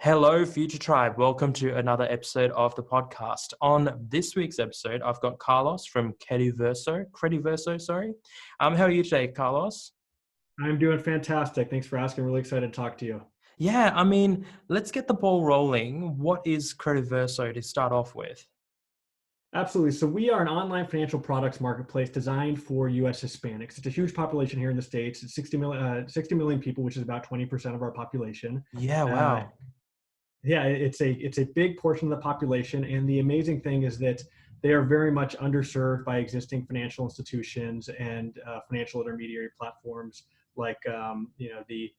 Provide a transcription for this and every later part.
Hello, Future Tribe. Welcome to another episode of the podcast. On this week's episode, I've got Carlos from Crediverso, sorry. How are you today, Carlos? I'm doing fantastic. Thanks for asking. Really excited to talk to you. Yeah, let's get the ball rolling. What is Crediverso to start off with? Absolutely. So we are an online financial products marketplace designed for U.S. Hispanics. It's a huge population here in the States. It's 60 million people, which is about 20% of our population. Yeah, Uh, wow. yeah, it's a big portion of the population. And the amazing thing is that they are very much underserved by existing financial institutions and financial intermediary platforms like, the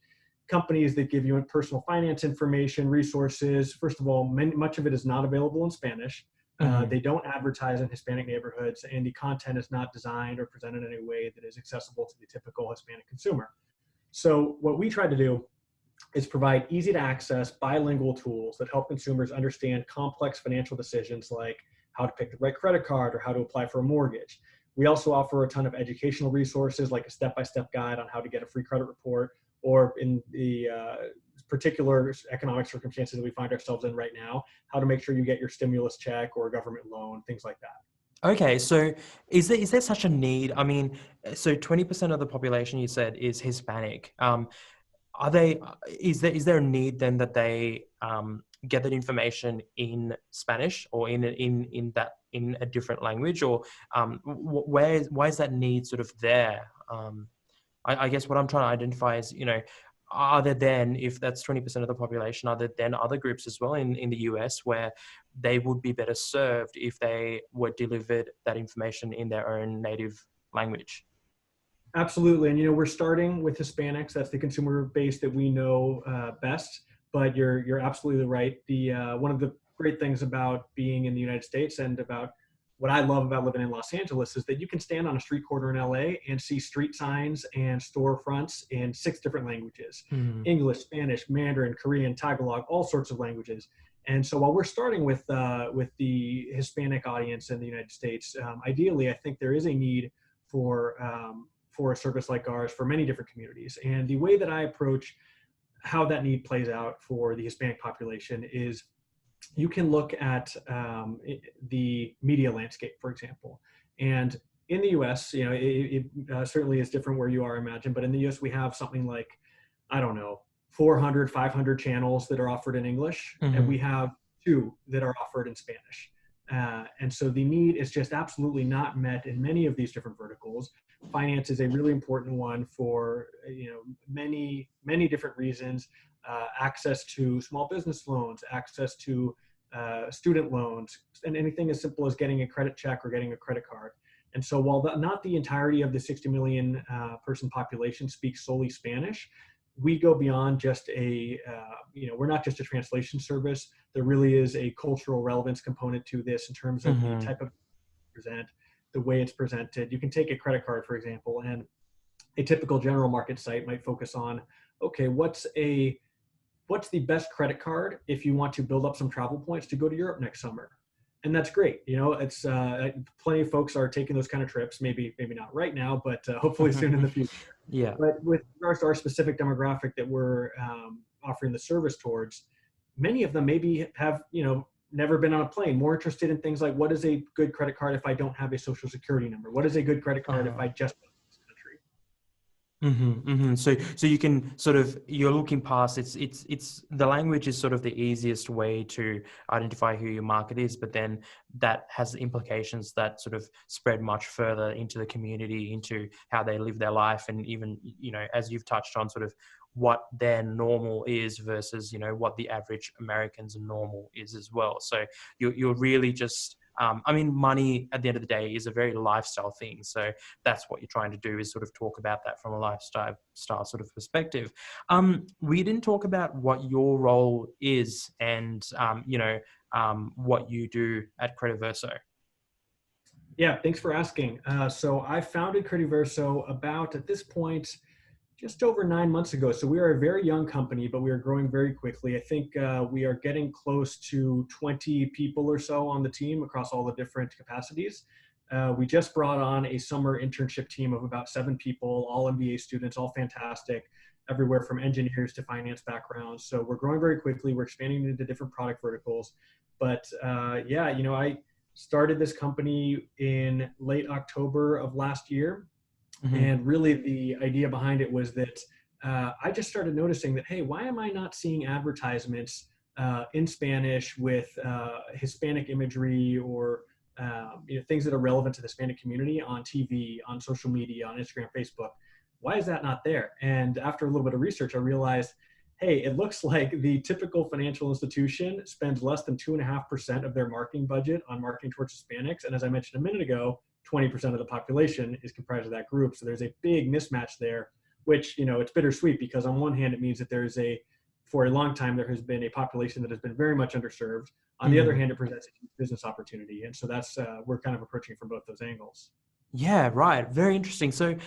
companies that give you personal finance information, resources. First of all, much of it is not available in Spanish. Mhm. They don't advertise in Hispanic neighborhoods, and the content is not designed or presented in a way that is accessible to the typical Hispanic consumer. So, what we try to do is provide easy to access bilingual tools that help consumers understand complex financial decisions like how to pick the right credit card or how to apply for a mortgage. We also offer a ton of educational resources like a step-by-step guide on how to get a free credit report, or in the particular economic circumstances that we find ourselves in right now, how to make sure you get your stimulus check or a government loan, things like that. Okay, so is there such a need? So 20% of the population you said is Hispanic. Are they? Is there a need then that they get that information in Spanish or in a different language, or why is that need sort of there? I guess what I'm trying to identify is, are there then, if that's 20% of the population, are there then other groups as well in the US where they would be better served if they were delivered that information in their own native language? Absolutely. And, we're starting with Hispanics. That's the consumer base that we know best. But you're absolutely right. The one of the great things about being in the United States and about what I love about living in Los Angeles is that you can stand on a street corner in LA and see street signs and storefronts in 6 different languages: Hmm. English, Spanish, Mandarin, Korean, Tagalog, all sorts of languages. And so while we're starting with the Hispanic audience in the United States, ideally, I think there is a need for for a service like ours for many different communities. And the way that I approach how that need plays out for the Hispanic population is you can look at the media landscape, for example. And in the US, it certainly is different where you are, I imagine, but in the US, we have something like, I don't know, 400, 500 channels that are offered in English, and Hmm. we have 2 that are offered in Spanish. And so the need is just absolutely not met in many of these different verticals. Finance is a really important one for many different reasons. Access to small business loans, access to student loans, and anything as simple as getting a credit check or getting a credit card. And so while not the entirety of the 60 million person population speaks solely Spanish, we go beyond just we're not just a translation service. There really is a cultural relevance component to this in terms of the Hmm. type of present, the way it's presented. You can take a credit card, for example, and a typical general market site might focus on, okay, what's the best credit card if you want to build up some travel points to go to Europe next summer? And that's great. It's plenty of folks are taking those kind of trips. Maybe not right now, but hopefully soon in the future. Yeah. But with regards to our specific demographic that we're offering the service towards, many of them maybe have never been on a plane. More interested in things like, what is a good credit card if I don't have a social security number? What is a good credit card if Uh-huh. I just live in this country? So you can sort of, you're looking past, it's the language is sort of the easiest way to identify who your market is, but then that has implications that sort of spread much further into the community, into how they live their life, and even, as you've touched on, sort of what their normal is versus, what the average American's normal is as well. So you're really just, money at the end of the day is a very lifestyle thing. So that's what you're trying to do, is sort of talk about that from a lifestyle sort of perspective. We didn't talk about what your role is and, what you do at Crediverso. Yeah, thanks for asking. So I founded Crediverso about, at this point, just over 9 months ago. So we are a very young company, but we are growing very quickly. I think we are getting close to 20 people or so on the team across all the different capacities. We just brought on a summer internship team of about 7 people, all MBA students, all fantastic. everywhere from engineers to finance backgrounds. So we're growing very quickly. We're expanding into different product verticals. But I started this company in late October of last year. Mm-hmm. And really the idea behind it was that I just started noticing that, hey, why am I not seeing advertisements in Spanish with Hispanic imagery or things that are relevant to the Hispanic community on TV, on social media, on Instagram, Facebook? Why is that not there? And after a little bit of research, I realized, hey, it looks like the typical financial institution spends less than 2.5% of their marketing budget on marketing towards Hispanics. And as I mentioned a minute ago, 20% of the population is comprised of that group. So there's a big mismatch there, which, it's bittersweet because on one hand, it means that for a long time, there has been a population that has been very much underserved. On the other hand, it presents a business opportunity. And so that's, we're kind of approaching it from both those angles. Yeah, right. Very interesting. So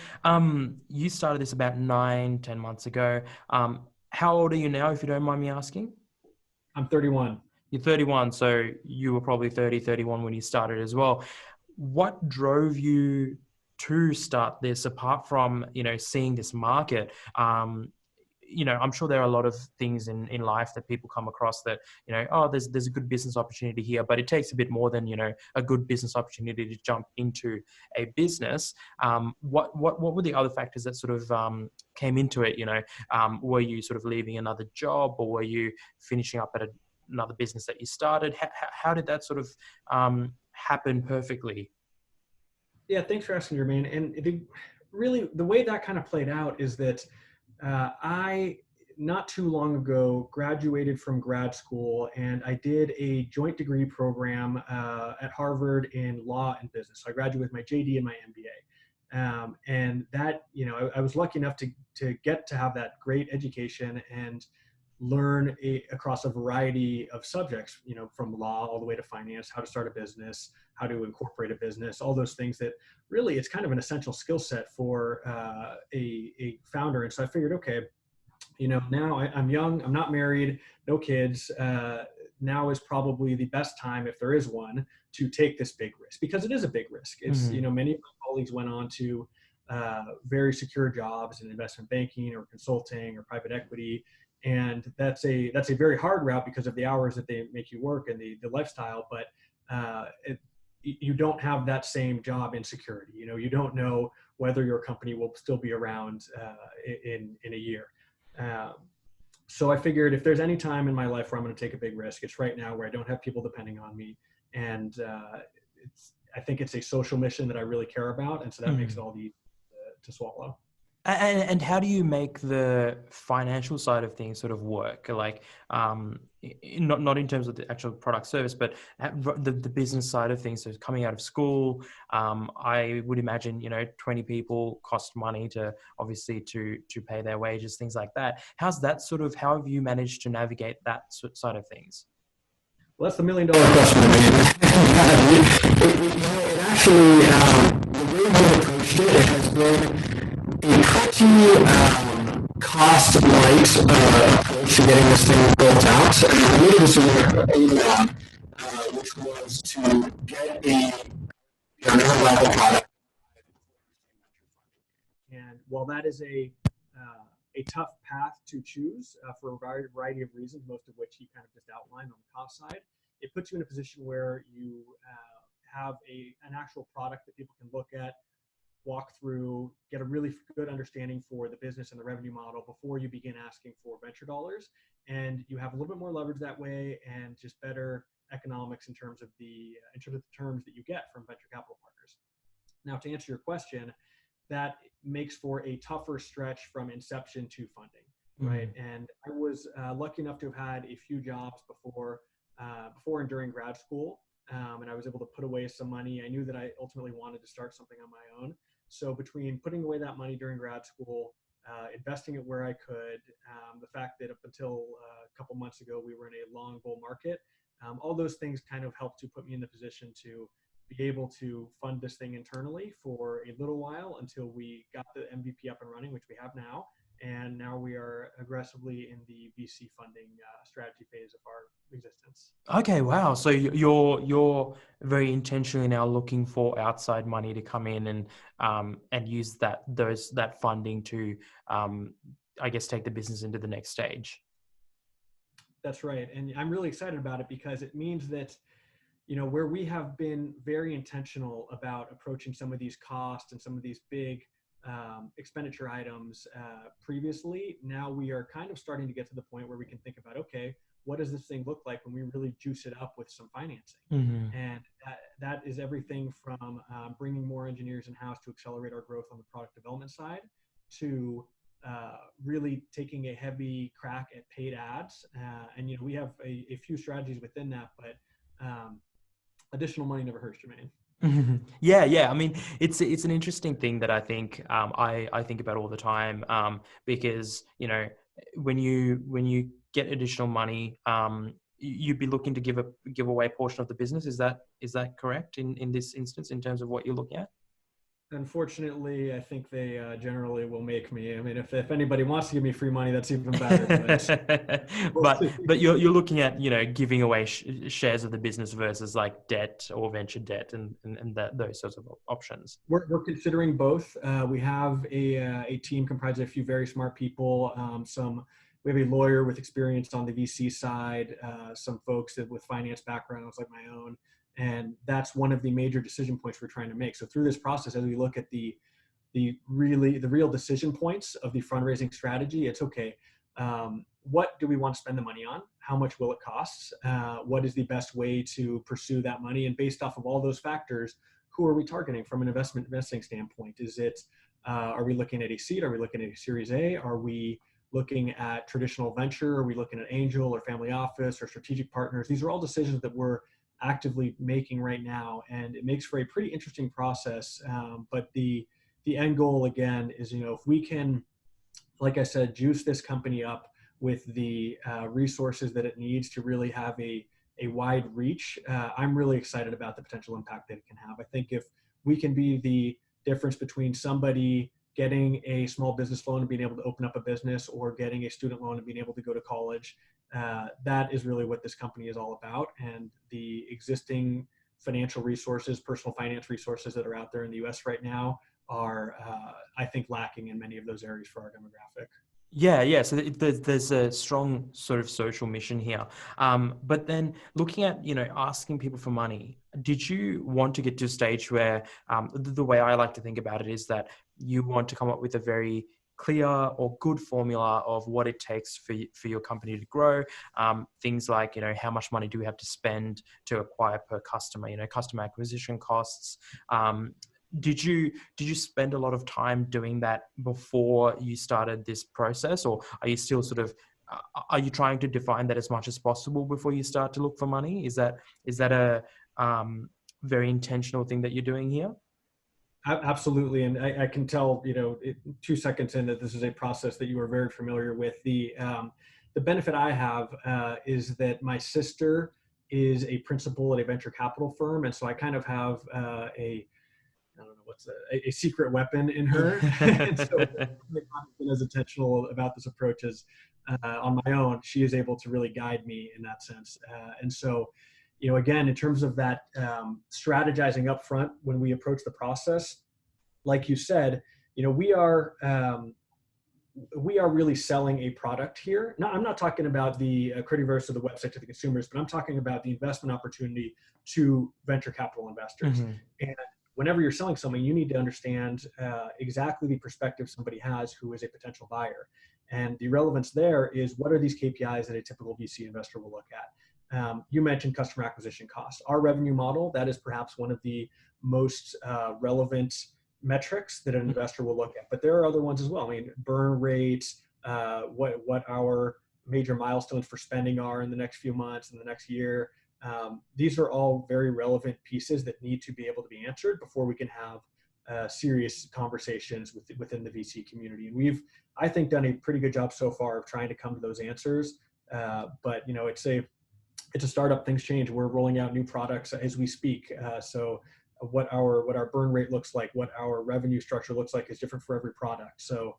you started this about 9-10 months ago. How old are you now, if you don't mind me asking? I'm 31. You're 31, so you were probably 30, 31 when you started as well. What drove you to start this apart from, seeing this market? I'm sure there are a lot of things in life that people come across that, there's a good business opportunity here, but it takes a bit more than, a good business opportunity to jump into a business. What were the other factors that sort of came into it? Were you sort of leaving another job, or were you finishing up at another business that you started? How did that sort of happen perfectly? Yeah, thanks for asking, Germaine. And really, the way that kind of played out is that I, not too long ago, graduated from grad school, and I did a joint degree program at Harvard in law and business. So I graduated with my JD and my MBA. And that, I was lucky enough to get to have that great education and learn across a variety of subjects, from law all the way to finance, how to start a business, how to incorporate a business, all those things that really it's kind of an essential skill set for a founder. And so I figured, okay, now I'm young, I'm not married, no kids. Now is probably the best time, if there is one, to take this big risk, because it is a big risk. It's, many of my colleagues went on to very secure jobs in investment banking or consulting or private equity. And that's a very hard route because of the hours that they make you work and the lifestyle. But you don't have that same job insecurity. You don't know whether your company will still be around in a year. So I figured if there's any time in my life where I'm going to take a big risk, it's right now, where I don't have people depending on me. And I think it's a social mission that I really care about. And so that makes it all easy to swallow. And how do you make the financial side of things sort of work? Like, not in terms of the actual product service, but the business side of things. So coming out of school, I would imagine, 20 people cost money to obviously to pay their wages, things like that. How have you managed to navigate that side of things? Well, that's the $1 million question. It actually, the way we approached it has been a pretty cost-light approach to getting this thing built out. We made this a lab, which was to get a level product. And while that is a tough path to choose for a variety of reasons, most of which he kind of just outlined on the cost side, it puts you in a position where you have an actual product that people can look at, walk through, get a really good understanding for the business and the revenue model before you begin asking for venture dollars. And you have a little bit more leverage that way, and just better economics in terms of the terms that you get from venture capital partners. Now, to answer your question, that makes for a tougher stretch from inception to funding, right? And I was lucky enough to have had a few jobs before and during grad school, and I was able to put away some money. I knew that I ultimately wanted to start something on my own. So between putting away that money during grad school, investing it where I could, the fact that up until a couple months ago, we were in a long bull market, all those things kind of helped to put me in the position to be able to fund this thing internally for a little while until we got the MVP up and running, which we have now. And now we are aggressively in the VC funding strategy phase of our existence. Okay, wow. So you're very intentionally now looking for outside money to come in and use that funding to I guess, take the business into the next stage. That's right. And I'm really excited about it because it means that, where we have been very intentional about approaching some of these costs and some of these big expenditure items previously, now we are kind of starting to get to the point where we can think about, okay, what does this thing look like when we really juice it up with some financing? Mm-hmm. And that is everything from bringing more engineers in-house to accelerate our growth on the product development side, to really taking a heavy crack at paid ads. And we have a few strategies within that, but additional money never hurts, Germaine. Yeah. I mean, it's an interesting thing that I think I think about all the time, because when you get additional money, you'd be looking to give away a portion of the business. Is that correct in this instance in terms of what you're looking at? Unfortunately, I think they generally will make me. I mean, if anybody wants to give me free money, that's even better. But you're looking at giving away shares of the business versus like debt or venture debt and those sorts of options. We're considering both. We have a team comprised of a few very smart people. We have a lawyer with experience on the VC side, some folks with finance backgrounds like my own. And that's one of the major decision points we're trying to make. So through this process, as we look at the real decision points of the fundraising strategy, it's okay. What do we want to spend the money on? How much will it cost? What is the best way to pursue that money? And based off of all those factors, who are we targeting from an investing standpoint? Are we looking at a seed? Are we looking at a Series A? Are we looking at traditional venture? Are we looking at angel or family office or strategic partners? These are all decisions that we're actively making right now, and it makes for a pretty interesting process. But the end goal again is, if we can, like I said, juice this company up with the resources that it needs to really have a wide reach, I'm really excited about the potential impact that it can have. I think if we can be the difference between somebody getting a small business loan and being able to open up a business, or getting a student loan and being able to go to college, that is really what this company is all about. And the existing financial resources, personal finance resources that are out there in the US right now are, I think, lacking in many of those areas for our demographic. Yeah. So there's a strong sort of social mission here. But then looking at, asking people for money, did you want to get to a stage where, the way I like to think about it is that you want to come up with a very clear or good formula of what it takes for your company to grow? Things like, how much money do we have to spend to acquire per customer, customer acquisition costs. Did you spend a lot of time doing that before you started this process, or are you still sort of are you trying to define that as much as possible before you start to look for money? Is that a very intentional thing that you're doing here? Absolutely, and I can tell 2 seconds in that this is a process that you are very familiar with. The benefit I have is that my sister is a principal at a venture capital firm, and so I kind of have I don't know what's a secret weapon in her. And so I'm as intentional about this approach as on my own. She is able to really guide me in that sense. And so, again, in terms of that strategizing up front when we approach the process, like you said, we are really selling a product here. Now, I'm not talking about the Crediverso, the website to the consumers, but I'm talking about the investment opportunity to venture capital investors. Mm-hmm. And whenever you're selling something, you need to understand exactly the perspective somebody has who is a potential buyer. And the relevance there is, what are these KPIs that a typical VC investor will look at? You mentioned customer acquisition costs. Our revenue model, that is perhaps one of the most relevant metrics that an investor will look at. But there are other ones as well. I mean, burn rates, what our major milestones for spending are in the next few months, in the next year. These are all very relevant pieces that need to be able to be answered before we can have serious conversations within the VC community. And we've, I think, done a pretty good job so far of trying to come to those answers. But it's a startup. Things change. We're rolling out new products as we speak. So what our burn rate looks like, what our revenue structure looks like, is different for every product. So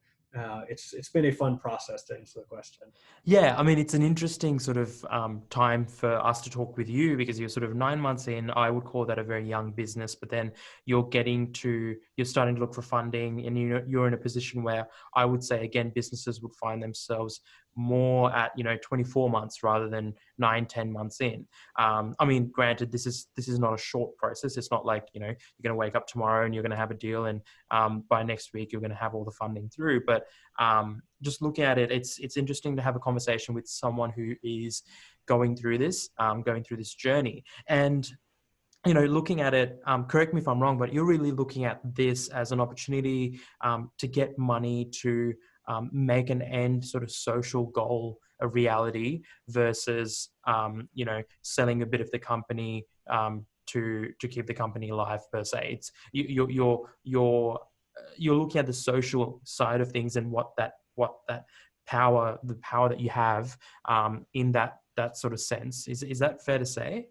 it's been a fun process to answer the question. Yeah, I mean, it's an interesting sort of time for us to talk with you because you're sort of 9 months in. I would call that a very young business, but then you're starting to look for funding, and you're in a position where I would say again, businesses would find themselves more at 24 months rather than 9-10 months in. I mean, granted, this is not a short process. It's not like you're going to wake up tomorrow and you're going to have a deal, and by next week you're going to have all the funding through, but just looking at it, it's interesting to have a conversation with someone who is going through this journey. And looking at it, correct me if I'm wrong, but you're really looking at this as an opportunity to get money to make an end sort of social goal a reality versus selling a bit of the company to keep the company alive per se. It's you're looking at the social side of things and what that power, the power that you have in that sort of sense. Is that fair to say?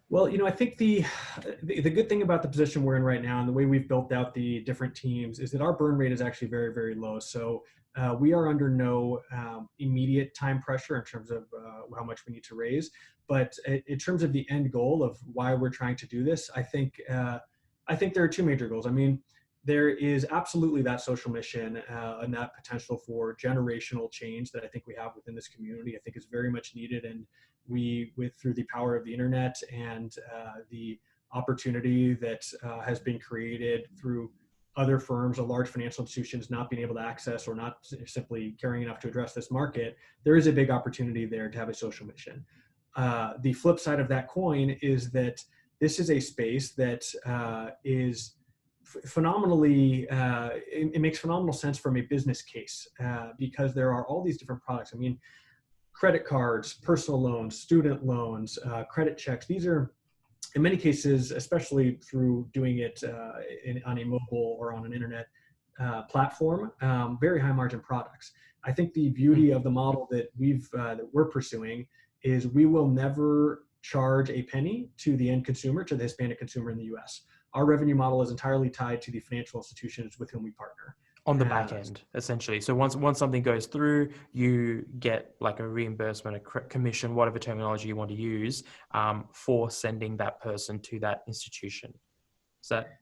Well, I think the good thing about the position we're in right now and the way we've built out the different teams is that our burn rate is actually very, very low. So we are under no immediate time pressure in terms of how much we need to raise. But in terms of the end goal of why we're trying to do this, I think there are two major goals. I mean, there is absolutely that social mission and that potential for generational change that I think we have within this community. I think is very much needed, and through the power of the internet and the opportunity that has been created through other firms or large financial institutions not being able to access or not simply caring enough to address this market, there is a big opportunity there to have a social mission. The flip side of that coin is that this is a space that is phenomenally, it makes phenomenal sense from a business case because there are all these different products. I mean, credit cards, personal loans, student loans, credit checks. These are, in many cases, especially through doing it on a mobile or on an internet platform, very high margin products. I think the beauty of the model that we're pursuing is we will never charge a penny to the end consumer, to the Hispanic consumer in the U.S. Our revenue model is entirely tied to the financial institutions with whom we partner. On the back end, essentially. So once something goes through, you get like a reimbursement, a commission, whatever terminology you want to use, for sending that person to that institution. Is that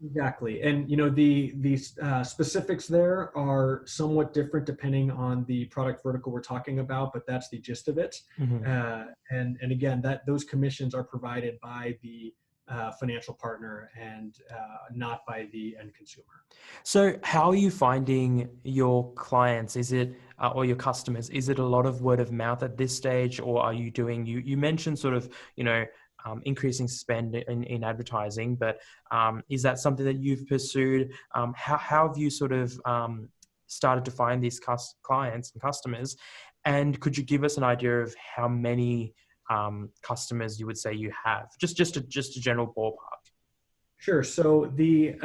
exactly? And the specifics there are somewhat different depending on the product vertical we're talking about, but that's the gist of it. Mm-hmm. And again, those commissions are provided by the financial partner and not by the end consumer. So how are you finding your clients? Is it, or your customers, is it a lot of word of mouth at this stage, or are you doing, you mentioned sort of, increasing spend in advertising, but is that something that you've pursued? How have you sort of started to find these clients and customers? And could you give us an idea of how many customers you would say you have? Just a general ballpark. Sure. So the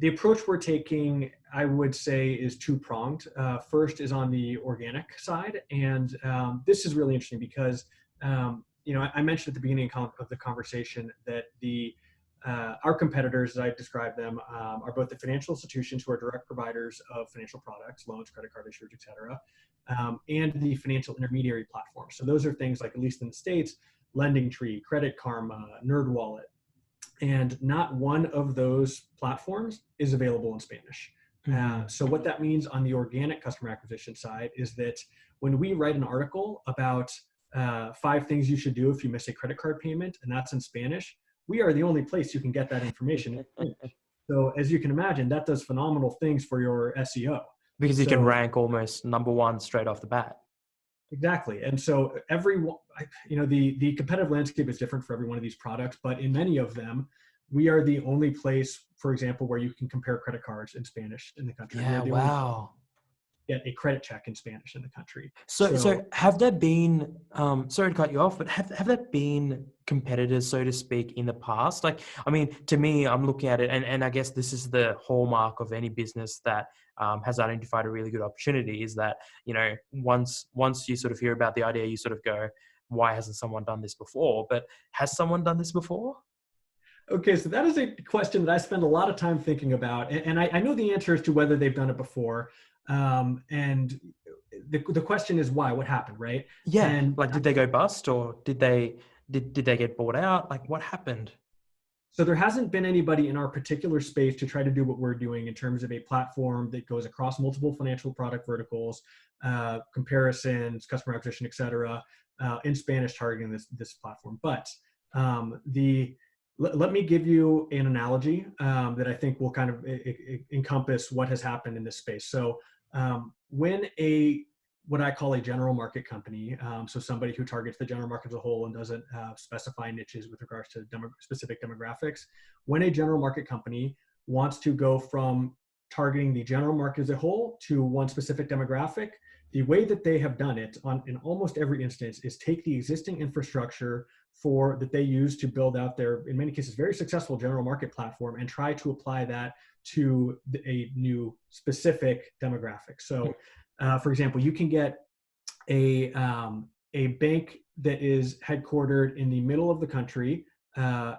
approach we're taking, I would say, is two-pronged. First is on the organic side, and this is really interesting because I mentioned at the beginning of the conversation that our competitors, as I described them, are both the financial institutions who are direct providers of financial products, loans, credit card issuers, et cetera, and the financial intermediary platforms. So those are things like, at least in the States, LendingTree, Credit Karma, NerdWallet. And not one of those platforms is available in Spanish. So what that means on the organic customer acquisition side is that when we write an article about 5 things you should do if you miss a credit card payment, and that's in Spanish, we are the only place you can get that information. So as you can imagine, that does phenomenal things for your SEO. Because you can rank almost number 1 straight off the bat. Exactly. And so the competitive landscape is different for every one of these products, but in many of them, we are the only place, for example, where you can compare credit cards in Spanish in the country. Yeah, wow. Get a credit check in Spanish in the country. So have there been, sorry to cut you off, but have there been competitors, so to speak, in the past? Like, I mean, to me, I'm looking at it, and I guess this is the hallmark of any business that has identified a really good opportunity, is that, once you sort of hear about the idea, you sort of go, why hasn't someone done this before? But has someone done this before? Okay, so that is a question that I spend a lot of time thinking about, and I know the answer as to whether they've done it before. And the question is why? What happened, right? Yeah, And like did they go bust, or did they get bought out? Like what happened? so there hasn't been anybody in our particular space to try to do what we're doing in terms of a platform that goes across multiple financial product verticals, comparisons, customer acquisition, et cetera, in Spanish targeting this platform. But let me give you an analogy that I think will kind of encompass what has happened in this space. So when what I call a general market company, so somebody who targets the general market as a whole and doesn't specify niches with regards to specific demographics. When a general market company wants to go from targeting the general market as a whole to one specific demographic, the way that they have done it in almost every instance is take the existing infrastructure that they use to build out their, in many cases, very successful general market platform and try to apply that to a new specific demographic. So for example, you can get a bank that is headquartered in the middle of the country, in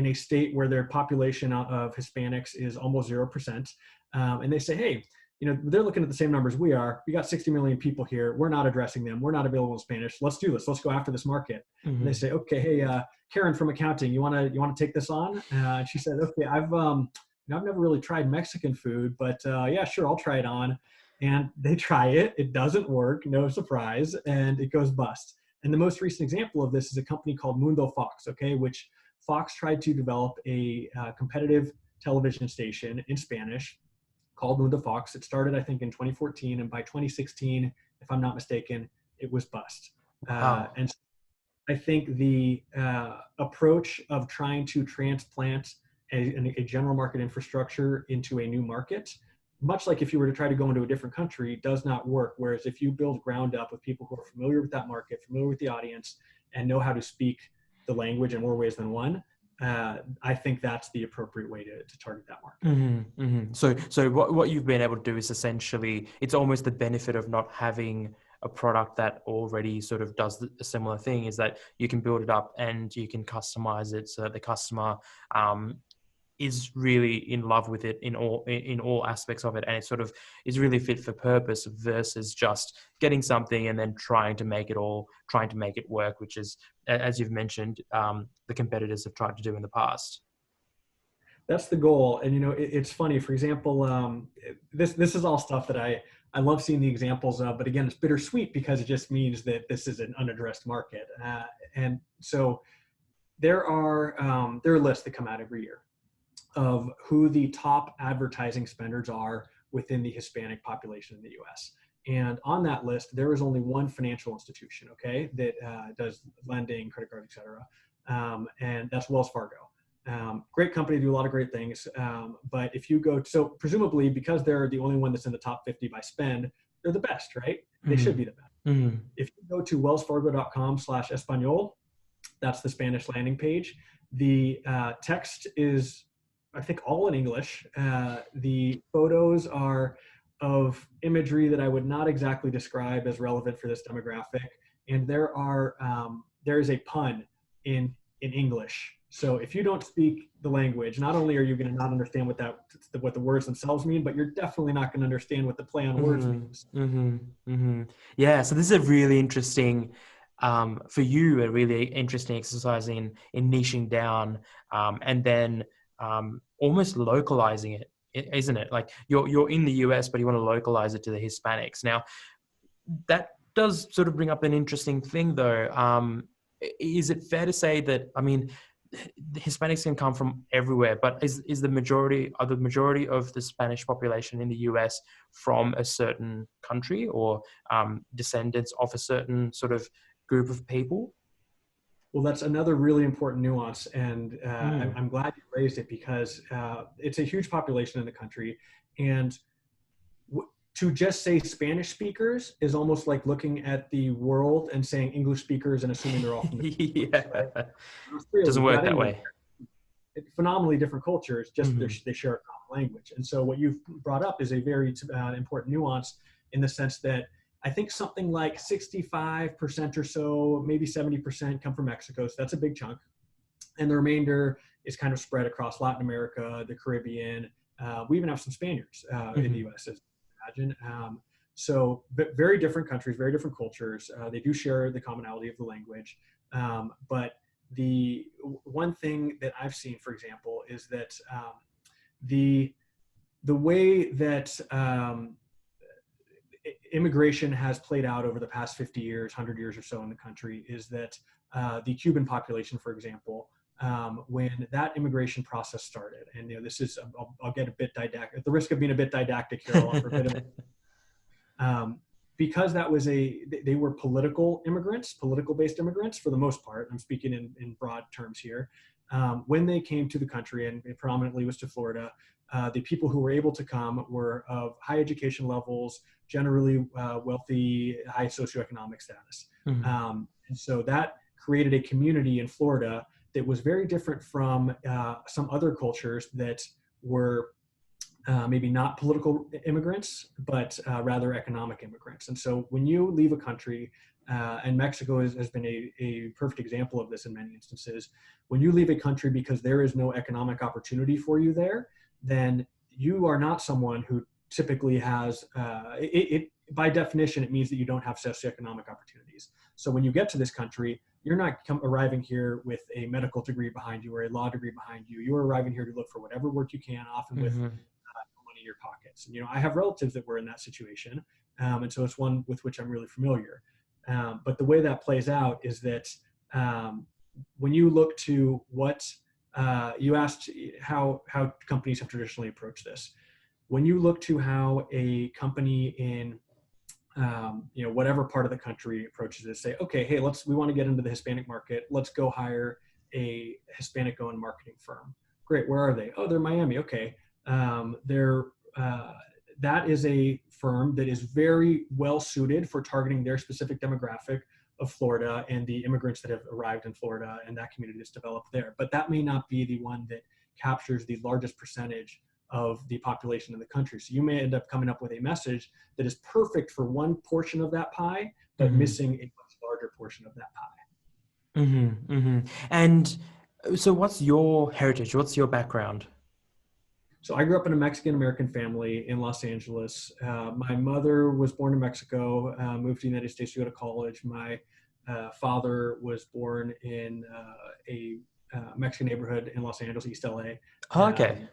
a state where their population of Hispanics is almost 0%. And they say, hey, they're looking at the same numbers we are. We got 60 million people here. We're not addressing them. We're not available in Spanish. Let's do this. Let's go after this market. Mm-hmm. And they say, okay, hey, Karen from accounting, you want to take this on? And she said, okay, I've never really tried Mexican food, but yeah, sure, I'll try it on. And they try it. It doesn't work. No surprise. And it goes bust. And the most recent example of this is a company called Mundo Fox, okay, which Fox tried to develop a competitive television station in Spanish called Mundo Fox. It started, I think, in 2014. And by 2016, if I'm not mistaken, it was bust. Wow. And so I think the approach of trying to transplant a general market infrastructure into a new market, much like if you were to try to go into a different country, does not work. Whereas if you build ground up with people who are familiar with that market, familiar with the audience, and know how to speak the language in more ways than one, I think that's the appropriate way to target that market. Mm-hmm, mm-hmm. So what you've been able to do is essentially, it's almost the benefit of not having a product that already sort of does a similar thing, is that you can build it up and you can customize it so that the customer is really in love with it in all aspects of it, and it sort of is really fit for purpose versus just getting something and then trying to make it work, which is, as you've mentioned, the competitors have tried to do in the past. That's the goal. And it's funny, for example, this is all stuff that I love seeing the examples of, but again, it's bittersweet because it just means that this is an unaddressed market. And so there are lists that come out every year of who the top advertising spenders are within the Hispanic population in the US. And on that list, there is only one financial institution, okay, that does lending, credit card, et cetera. And that's Wells Fargo. Great company, do a lot of great things. But if you go, so presumably because they're the only one that's in the top 50 by spend, they're the best, right? They should be the best. Mm-hmm. If you go to wellsfargo.com/Espanol, that's the Spanish landing page. The text is, I think, all in English. The photos are of imagery that I would not exactly describe as relevant for this demographic. And there is a pun in English. So if you don't speak the language, not only are you going to not understand what the words themselves mean, but you're definitely not going to understand what the play on words means. Mm-hmm, mm-hmm. Yeah, so this is a really interesting, for you, a really interesting exercise in niching down, and then almost localizing it, isn't it? Like you're in the US, but you want to localize it to the Hispanics. Now, that does sort of bring up an interesting thing, though. Is it fair to say that, I mean, the Hispanics can come from everywhere, but is the majority of the Spanish population in the US from a certain country, or descendants of a certain sort of group of people? Well, that's another really important nuance, and I'm glad you raised it because it's a huge population in the country, and to just say Spanish speakers is almost like looking at the world and saying English speakers and assuming they're all from the Yeah, right? doesn't work that way. Phenomenally different cultures, just they share a common language. And so what you've brought up is a very important nuance in the sense that I think something like 65% or so, maybe 70% come from Mexico. So that's a big chunk. And the remainder is kind of spread across Latin America, the Caribbean, We even have some Spaniards in the U.S., as you imagine. So very different countries, very different cultures. They do share the commonality of the language. But the one thing that I've seen, for example, is that the way that immigration has played out over the past 50 years, 100 years or so in the country is that the Cuban population, for example, when that immigration process started, and this is, I'll get a bit didactic, at the risk of being a bit didactic here, I'll offer a bit of, because that was they were political immigrants, political-based immigrants for the most part. I'm speaking in broad terms here. When they came to the country, and it predominantly was to Florida, the people who were able to come were of high education levels, generally wealthy, high socioeconomic status. And so that created a community in Florida that was very different from some other cultures that were maybe not political immigrants, but rather economic immigrants. And so when you leave a country, and Mexico has been a perfect example of this in many instances, when you leave a country because there is no economic opportunity for you there, then you are not someone who typically has, by definition, it means that you don't have socioeconomic opportunities. So when you get to this country, you're not arriving here with a medical degree behind you or a law degree behind you. You're arriving here to look for whatever work you can, often with money in your pockets. And, I have relatives that were in that situation. And so it's one with which I'm really familiar. But the way that plays out is that when you look to what you asked how companies have traditionally approached this. When you look to how a company in whatever part of the country approaches this, say, okay, hey, we want to get into the Hispanic market. Let's go hire a Hispanic-owned marketing firm. Great, where are they? Oh, they're Miami. Okay, that is a firm that is very well suited for targeting their specific demographic of Florida and the immigrants that have arrived in Florida and that community that's developed there. But that may not be the one that captures the largest percentage of the population in the country. So you may end up coming up with a message that is perfect for one portion of that pie, but missing a much larger portion of that pie. And so what's your heritage? What's your background? So I grew up in a Mexican-American family in Los Angeles. My mother was born in Mexico, moved to the United States to go to college. My father was born in a Mexican neighborhood in Los Angeles, East LA. Oh, okay.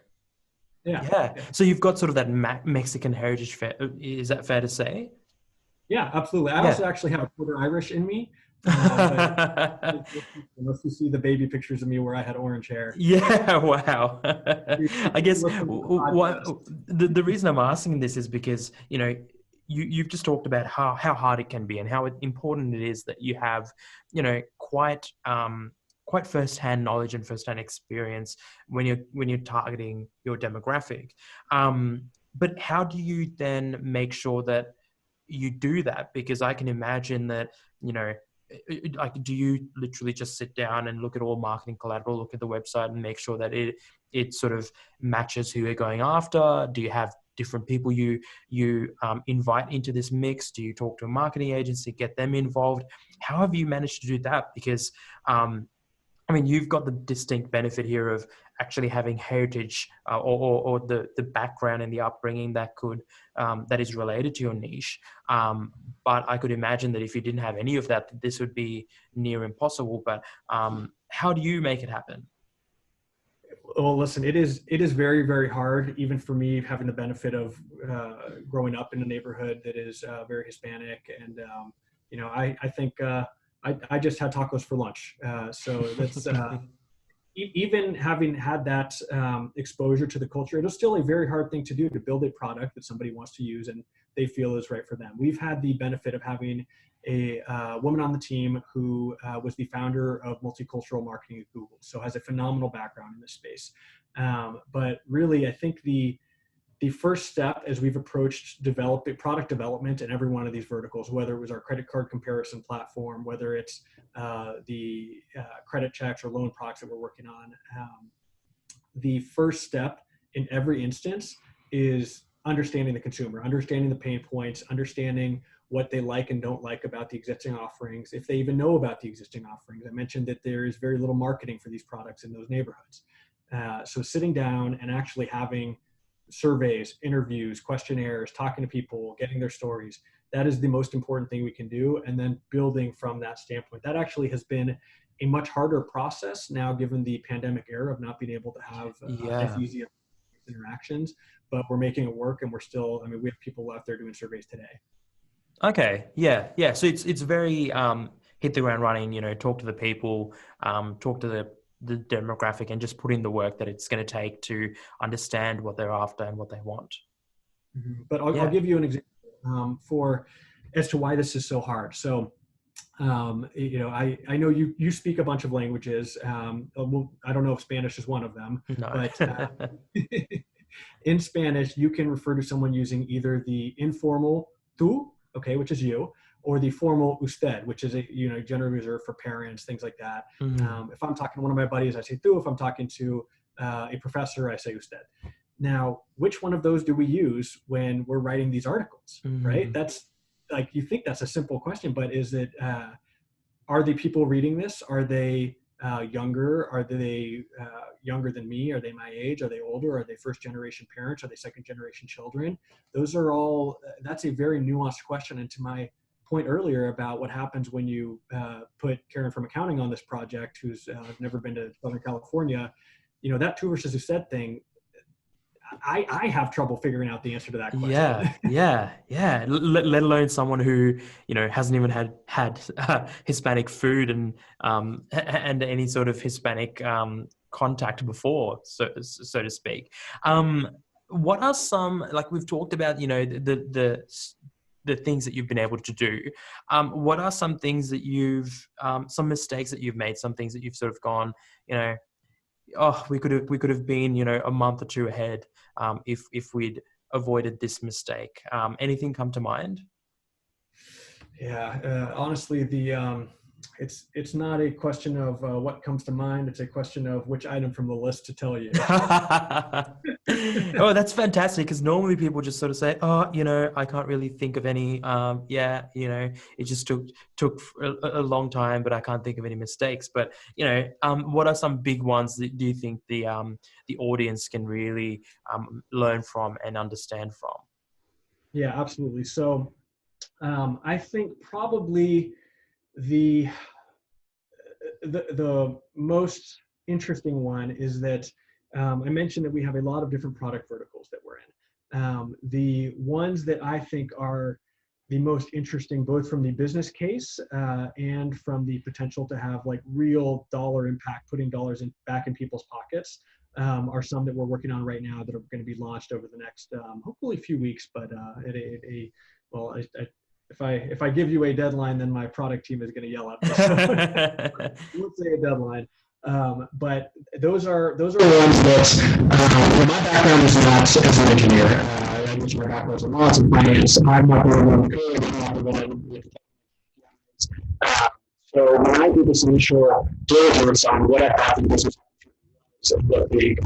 Yeah. So you've got sort of that Mexican heritage. Is that fair to say? Yeah, absolutely. I also actually have a quarter Irish in me. Unless you see the baby pictures of me where I had orange hair. Yeah, wow. I guess the reason I'm asking this is because, you've just talked about how hard it can be and how important it is that you have, quite first-hand knowledge and first-hand experience when you're targeting your demographic. But how do you then make sure that you do that? Because I can imagine that, like, do you literally just sit down and look at all marketing collateral, look at the website and make sure that it sort of matches who you're going after? Do you have different people you invite into this mix? Do you talk to a marketing agency, get them involved? How have you managed to do that? Because you've got the distinct benefit here of actually having heritage or the background and the upbringing that is related to your niche. But I could imagine that if you didn't have any of that, this would be near impossible. But how do you make it happen? Well, listen, it is very, very hard, even for me, having the benefit of growing up in a neighborhood that is very Hispanic. And, I think I just had tacos for lunch. So that's even having had that exposure to the culture, it is still a very hard thing to do, to build a product that somebody wants to use and they feel is right for them. We've had the benefit of having a woman on the team who was the founder of multicultural marketing at Google, so has a phenomenal background in this space. But really, I think the first step as we've approached product development in every one of these verticals, whether it was our credit card comparison platform, whether it's the credit checks or loan products that we're working on, the first step in every instance is understanding the consumer, understanding the pain points, understanding what they like and don't like about the existing offerings, if they even know about the existing offerings. I mentioned that there is very little marketing for these products in those neighborhoods. So sitting down and actually having surveys, interviews, questionnaires, talking to people, getting their stories. That is the most important thing we can do. And then building from that standpoint. That actually has been a much harder process now, given the pandemic era of not being able to have as Yeah. easy interactions, but we're making it work, and we're still, I mean, we have people out there doing surveys today. Okay. Yeah. Yeah. So it's very hit the ground running. Talk to the people, talk to the demographic, and just put in the work that it's going to take to understand what they're after and what they want. But I'll Yeah. give you an example for as to why this is so hard. So, I know you speak a bunch of languages. Well, I don't know if Spanish is one of them, No. but in Spanish, you can refer to someone using either the informal tú, okay, which is you, or the formal usted, which is generally reserved for parents, things like that. If I'm talking to one of my buddies, I say tú. If I'm talking to a professor, I say usted. Now, which one of those do we use when we're writing these articles, right? That's like, you think that's a simple question, but is it, are the people reading this? Are they younger? Are they younger than me? Are they my age? Are they older? Are they first generation parents? Are they second generation children? Those are all, that's a very nuanced question. And to my point earlier about what happens when you put Karen from accounting on this project, who's never been to Southern California, that tú versus usted thing, I have trouble figuring out the answer to that question. Yeah. Let alone someone who hasn't even had Hispanic food and any sort of Hispanic contact before, so to speak. What are some, like we've talked about, the things that you've been able to do? What are some things that some mistakes that you've made? Some things that you've sort of gone, oh, we could have been, a month or two ahead if we'd avoided this mistake. Anything come to mind? Yeah, honestly, it's not a question of what comes to mind. It's a question of which item from the list to tell you. Oh, that's fantastic, because normally people just sort of say, oh, I can't really think of any. It just took a long time, but I can't think of any mistakes. But what are some big ones that do you think the audience can really learn from and understand from? Yeah, absolutely. So I think probably the the most interesting one is that I mentioned that we have a lot of different product verticals that we're in. The ones that I think are the most interesting, both from the business case and from the potential to have like real dollar impact, putting dollars back in people's pockets, are some that we're working on right now that are going to be launched over the next hopefully few weeks. But if I give you a deadline, then my product team is going to yell at me. So let's say a deadline. But those are ones that my background is not as an engineer. My background is in lots of finance. I'm not the one code. So when I did this initial diligence on what I thought the business was, what the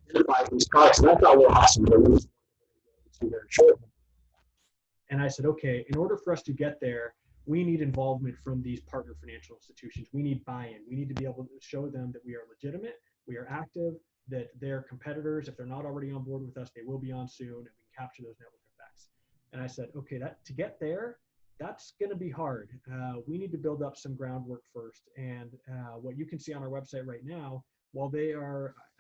identified these products, and I thought, well, awesome, but it was very short. And I said, okay, in order for us to get there, we need involvement from these partner financial institutions. We need buy-in. We need to be able to show them that we are legitimate, we are active, that their competitors, if they're not already on board with us, they will be on soon, and we can capture those network effects. And I said, okay, to get there, that's going to be hard. We need to build up some groundwork first. And what you can see on our website right now, while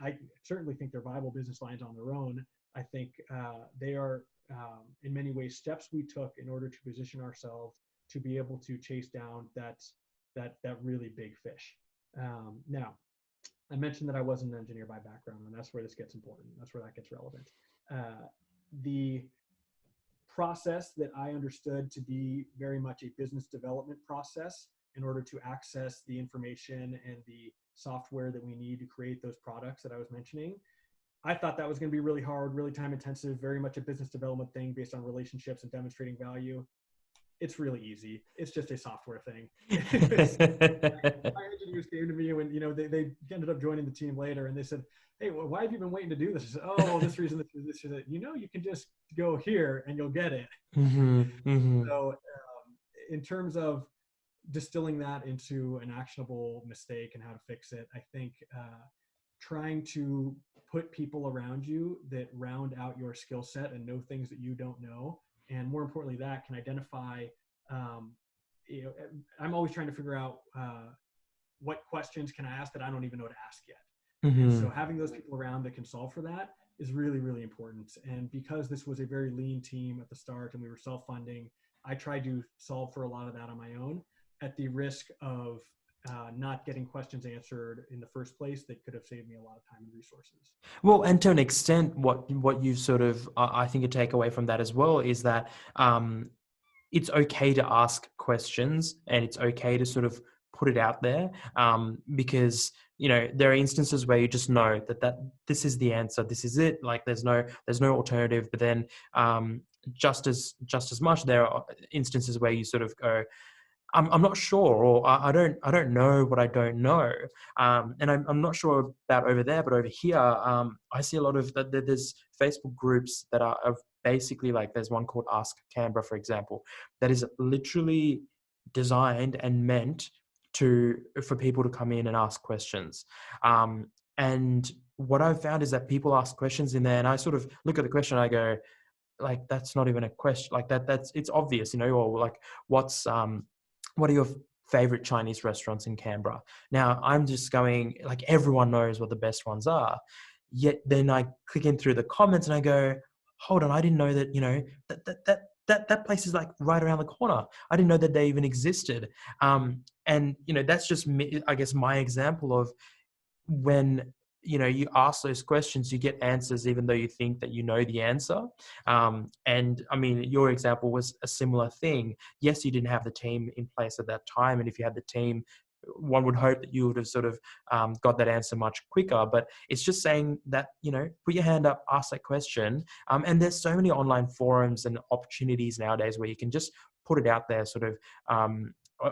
I certainly think they're viable business lines on their own, I think they are in many ways steps we took in order to position ourselves to be able to chase down that really big fish. Now, I mentioned that I wasn't an engineer by background, and that's where this gets important. That's where that gets relevant. The process that I understood to be very much a business development process in order to access the information and the software that we need to create those products that I was mentioning, I thought that was going to be really hard, really time intensive, very much a business development thing based on relationships and demonstrating value. It's really easy. It's just a software thing. My engineers came to me when they ended up joining the team later, and they said, "Hey, well, why have you been waiting to do this?" I said, "Oh, this reason, this reason. You can just go here and you'll get it." So, in terms of distilling that into an actionable mistake and how to fix it, I think trying to put people around you that round out your skill set and know things that you don't know, and more importantly, that can identify. You know, I'm always trying to figure out what questions can I ask that I don't even know to ask yet. And so having those people around that can solve for that is really, really important. And because this was a very lean team at the start and we were self-funding, I tried to solve for a lot of that on my own at the risk of not getting questions answered in the first place that could have saved me a lot of time and resources. Well, and to an extent, what you sort of, I think a takeaway from that as well is that it's okay to ask questions and it's okay to sort of put it out there, because there are instances where you just know that this is the answer, this is it, like there's no alternative. But then just as much there are instances where you sort of go, I'm not sure, or I don't know what I don't know, and I'm not sure about over there, but over here, I see a lot of that. There's Facebook groups that are basically like, there's one called Ask Canberra, for example, that is literally designed and meant for people to come in and ask questions. And what I've found is that people ask questions in there, and I sort of look at the question, and I go, like, that's not even a question, like that's it's obvious, or like, what are your favorite Chinese restaurants in Canberra? Now, I'm just going, like, everyone knows what the best ones are. Yet then I click in through the comments and I go, hold on, I didn't know that, that place is like right around the corner. I didn't know that they even existed. And that's just me, I guess, my example of when you ask those questions, you get answers even though you think that you know the answer. And I mean, your example was a similar thing. Yes, you didn't have the team in place at that time, and if you had the team, one would hope that you would have sort of got that answer much quicker. But it's just saying that, put your hand up, ask that question. And there's so many online forums and opportunities nowadays where you can just put it out there, sort of.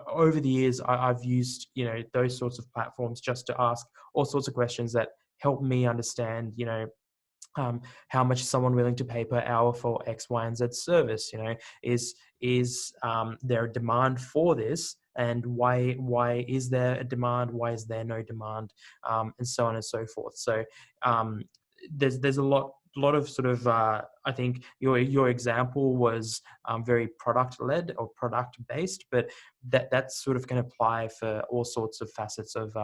Over the years, I've used, those sorts of platforms just to ask all sorts of questions that help me understand, how much is someone willing to pay per hour for X, Y, and Z service? Is there a demand for this, and why is there a demand? Why is there no demand? And so on and so forth. So there's a lot of sort of, I think your example was very product led or product based, but that sort of can apply for all sorts of facets of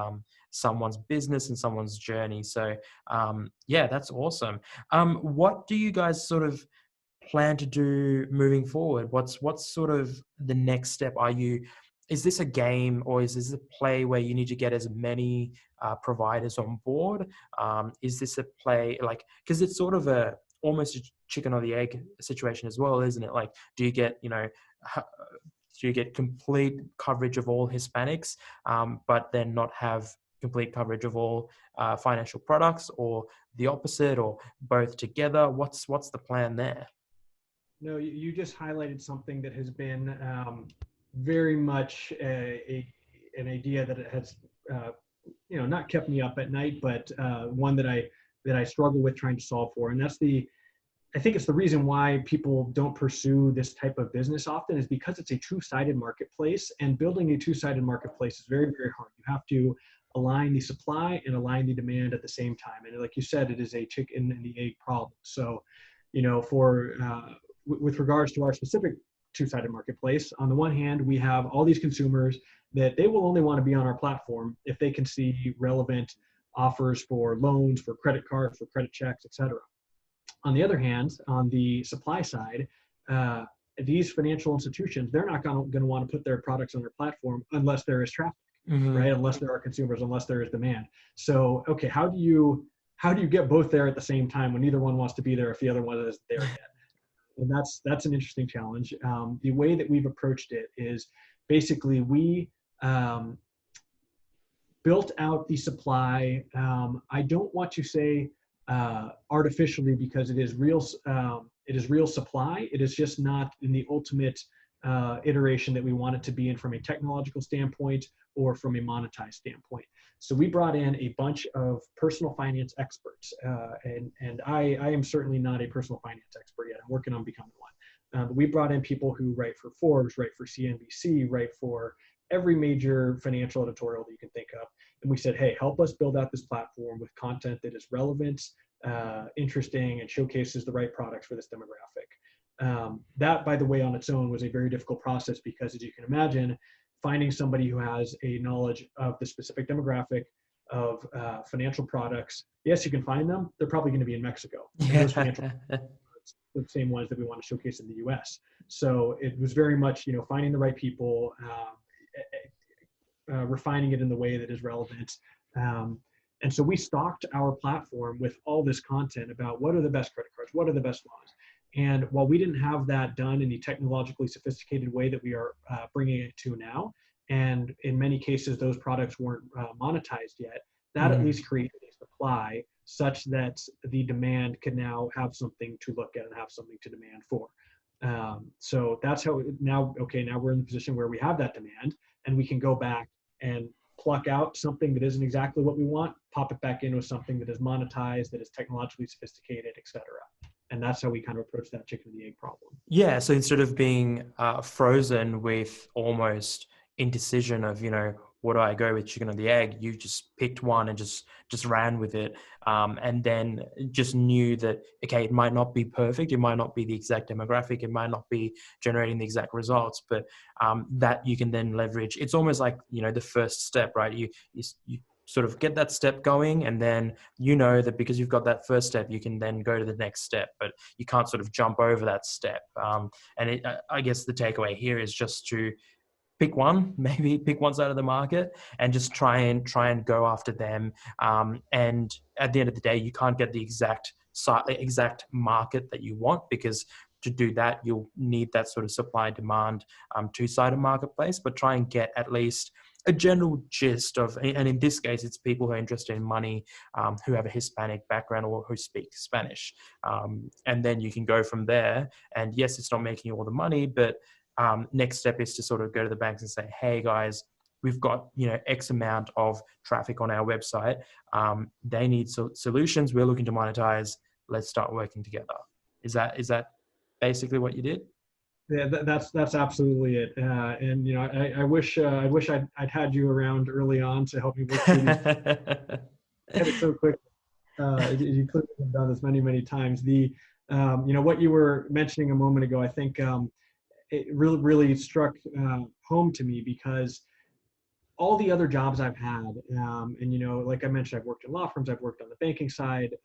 someone's business and someone's journey. So yeah, that's awesome. What do you guys sort of plan to do moving forward? What's sort of the next step? Is this a game, or is this a play where you need to get as many providers on board? Is this a play, like, because it's sort of almost a chicken or the egg situation as well, isn't it? Like, do you get complete coverage of all Hispanics, but then not have complete coverage of all financial products, or the opposite, or both together? What's the plan there? No, you just highlighted something that has been very much an idea that it has, not kept me up at night, but one that I struggle with trying to solve for. And that's I think it's the reason why people don't pursue this type of business often, is because it's a two-sided marketplace, and building a two-sided marketplace is very, very hard. You have to align the supply and align the demand at the same time. And like you said, it is a chicken and the egg problem. So, with regards to our specific two-sided marketplace, on the one hand, we have all these consumers that they will only want to be on our platform if they can see relevant offers for loans, for credit cards, for credit checks, etc. On the other hand, on the supply side, these financial institutions, they're not going to want to put their products on their platform unless there is traffic, right? Unless there are consumers, unless there is demand. So, okay, how do you get both there at the same time when neither one wants to be there if the other one isn't there yet? And that's an interesting challenge. The way that we've approached it is basically we built out the supply. I don't want to say artificially, because it is real. It is real supply. It is just not in the ultimate iteration that we want it to be in from a technological standpoint or from a monetized standpoint. So we brought in a bunch of personal finance experts, and I am certainly not a personal finance expert yet. I'm working on becoming one. But we brought in people who write for Forbes, write for CNBC, write for every major financial editorial that you can think of. And we said, hey, help us build out this platform with content that is relevant, interesting, and showcases the right products for this demographic. That, by the way, on its own was a very difficult process because, as you can imagine, finding somebody who has a knowledge of the specific demographic of financial products, yes, you can find them. They're probably going to be in Mexico. And those financial the same ones that we want to showcase in the U.S. So it was very much, finding the right people, refining it in the way that is relevant. And so we stocked our platform with all this content about what are the best credit cards, what are the best loans. And while we didn't have that done in the technologically sophisticated way that we are bringing it to now, and in many cases those products weren't monetized yet, that at least created a supply such that the demand can now have something to look at and have something to demand for. So that's how now we're in the position where we have that demand and we can go back and pluck out something that isn't exactly what we want, pop it back in with something that is monetized, that is technologically sophisticated, et cetera. And that's how we kind of approach that chicken and the egg problem. Yeah. So instead of being frozen with almost indecision of, what do I go with, chicken or the egg, you just picked one and just ran with it. And then just knew that, okay, it might not be perfect. It might not be the exact demographic. It might not be generating the exact results, but that you can then leverage. It's almost like, the first step, right? You sort of get that step going, and then that because you've got that first step, you can then go to the next step, but you can't sort of jump over that step. And I guess the takeaway here is just to pick one side of the market and just try and go after them. And at the end of the day, you can't get the exact market that you want, because to do that, you'll need that sort of supply demand two-sided marketplace, but try and get at least a general gist of, and in this case, it's people who are interested in money, who have a Hispanic background or who speak Spanish. And then you can go from there. And yes, it's not making you all the money, but next step is to sort of go to the banks and say, hey guys, we've got, X amount of traffic on our website. They need solutions. We're looking to monetize. Let's start working together. Is that basically what you did? Yeah, that's absolutely it. And I wish I'd had you around early on to help me work through these. Get it so quick. You could have done this many times. What you were mentioning a moment ago, I think it really struck home to me, because all the other jobs I've had, and like I mentioned, I've worked in law firms, I've worked on the banking side.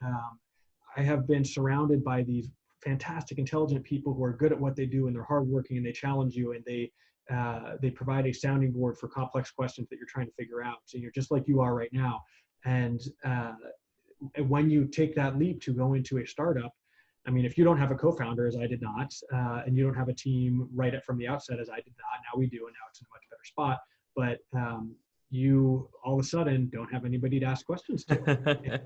I have been surrounded by these fantastic, intelligent people who are good at what they do, and they're hardworking, and they challenge you, and they provide a sounding board for complex questions that you're trying to figure out. So you're just like you are right now. And when you take that leap to go into a startup, I mean, if you don't have a co-founder, as I did not, and you don't have a team right from the outset, as I did not, now we do, and now it's in a much better spot. But you all of a sudden don't have anybody to ask questions to.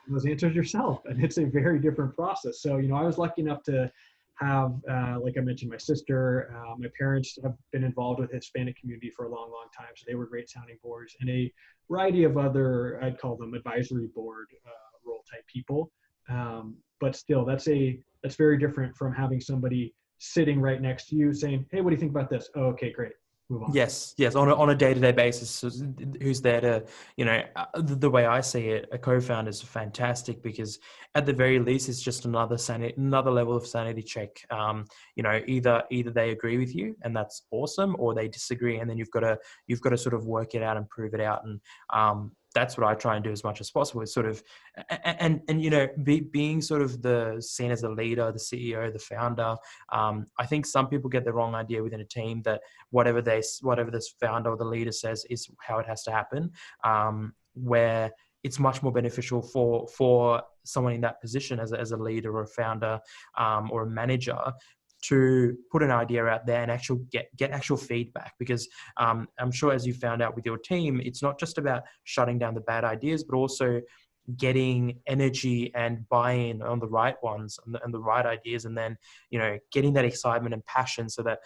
Those answers yourself, and it's a very different process. So I was lucky enough to have, like I mentioned, my sister, my parents have been involved with the Hispanic community for a long time, so they were great sounding boards, and a variety of other, I'd call them advisory board role type people. But still, that's very different from having somebody sitting right next to you saying, hey, what do you think about this? Oh, okay, great. Move on. Yes. On a day-to-day basis, who's there to, the way I see it, a co-founder is fantastic, because at the very least, it's just another level of sanity check. Either they agree with you and that's awesome, or they disagree, and then you've got to sort of work it out and prove it out. And that's what I try and do as much as possible. Is sort of, and being sort of seen as the leader, the CEO, the founder. I think some people get the wrong idea within a team that whatever this founder or the leader says is how it has to happen. Where it's much more beneficial for someone in that position as a leader or a founder or a manager to put an idea out there and get actual feedback, because I'm sure, as you found out with your team, it's not just about shutting down the bad ideas, but also getting energy and buy-in on the right ones and the right ideas, and then getting that excitement and passion so that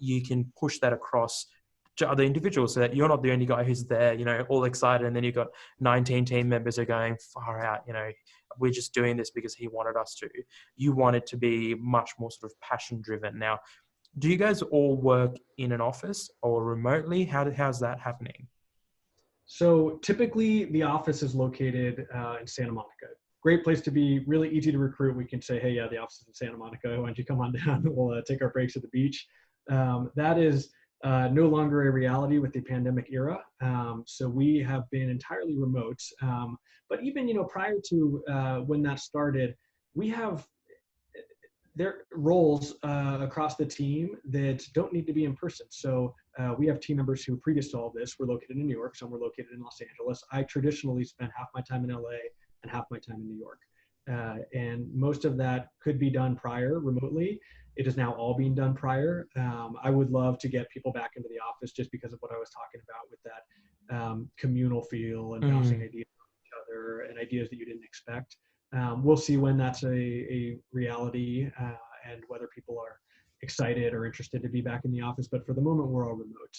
you can push that across to other individuals, so that you're not the only guy who's there, all excited, and then you've got 19 team members who are going far out, we're just doing this because he wanted us to. You want it to be much more sort of passion driven. Now, Do you guys all work in an office or remotely? How's that happening? So typically the office is located in Santa Monica. Great place to be, really easy to recruit. We can say, hey, yeah, the office is in Santa Monica. Why don't you come on down? We'll take our breaks at the beach. That is no longer a reality with the pandemic era. So we have been entirely remote. But even, prior to when that started, we have there are roles across the team that don't need to be in person. So we have team members who, previous to all this, were located in New York. Some were located in Los Angeles. I traditionally spent half my time in LA and half my time in New York. And most of that could be done prior remotely. It is now all being done prior. I would love to get people back into the office just because of what I was talking about with that communal feel and bouncing ideas off each other and ideas that you didn't expect. We'll see when that's a reality and whether people are excited or interested to be back in the office. But for the moment, we're all remote.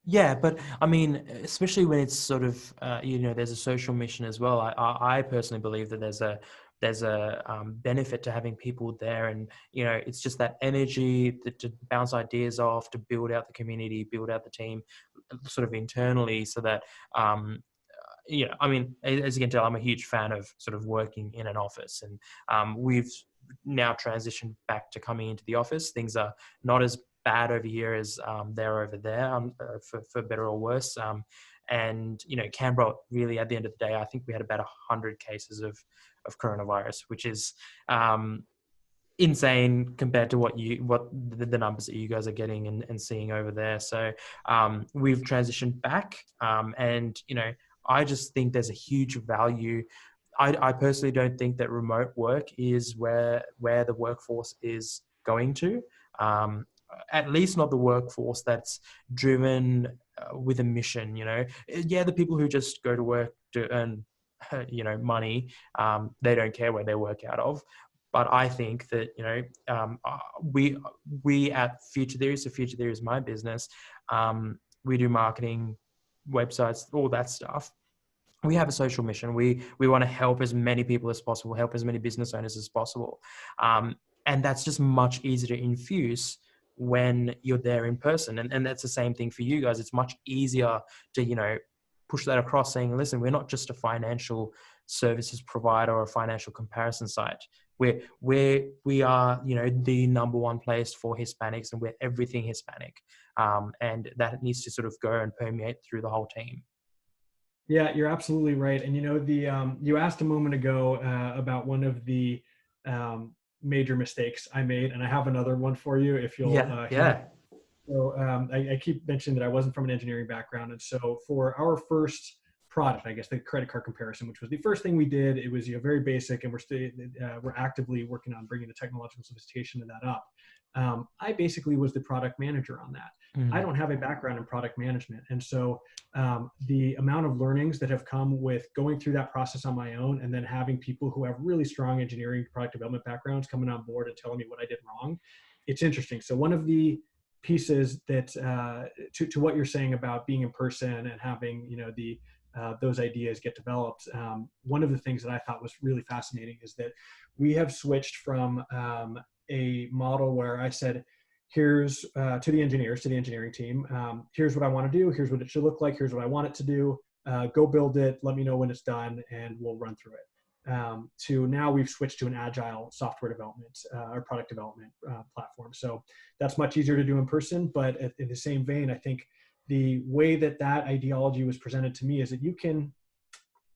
Yeah, but I mean, especially when it's sort of, there's a social mission as well. I personally believe that there's a benefit to having people there, and it's just that energy to bounce ideas off, to build out the community, build out the team, sort of internally, so that I mean, as you can tell, I'm a huge fan of sort of working in an office, and we've now transitioned back to coming into the office. Things are not as bad over here as they're over there, for better or worse. And Canberra, really, at the end of the day, I think we had about 100 cases of coronavirus, which is insane compared to what the numbers that you guys are getting and seeing over there. So we've transitioned back, and I just think there's a huge value. I personally don't think that remote work is where the workforce is going to. At least not the workforce that's driven with a mission. Yeah, the people who just go to work to earn money, they don't care where they work out of. But I think that we at Future Theory, so Future Theory is my business. We do marketing, websites, all that stuff. We have a social mission. We want to help as many people as possible, help as many business owners as possible, and that's just much easier to infuse when you're there in person. And that's the same thing for you guys. It's much easier to push that across, saying, listen, we're not just a financial services provider or a financial comparison site. We are the number one place for Hispanics, and we're everything Hispanic, and that needs to sort of go and permeate through the whole team. Yeah, you're absolutely right. And you asked a moment ago about one of the major mistakes I made, and I have another one for you if you'll Yeah. hear. So I keep mentioning that I wasn't from an engineering background, and so for our first product, I guess the credit card comparison, which was the first thing we did, it was very basic, and we're actively working on bringing the technological sophistication of that up. I basically was the product manager on that. I don't have a background in product management, and so the amount of learnings that have come with going through that process on my own, and then having people who have really strong engineering product development backgrounds coming on board and telling me what I did wrong, it's interesting. So one of the pieces that to what you're saying about being in person and having those ideas get developed, one of the things that I thought was really fascinating is that we have switched from a model where I said, here's to the engineering team, here's what I want to do, here's what it should look like, here's what I want it to do, go build it, let me know when it's done, and we'll run through it. To now we've switched to an agile software development or product development platform. So that's much easier to do in person, but in the same vein, I think the way that ideology was presented to me is that you can,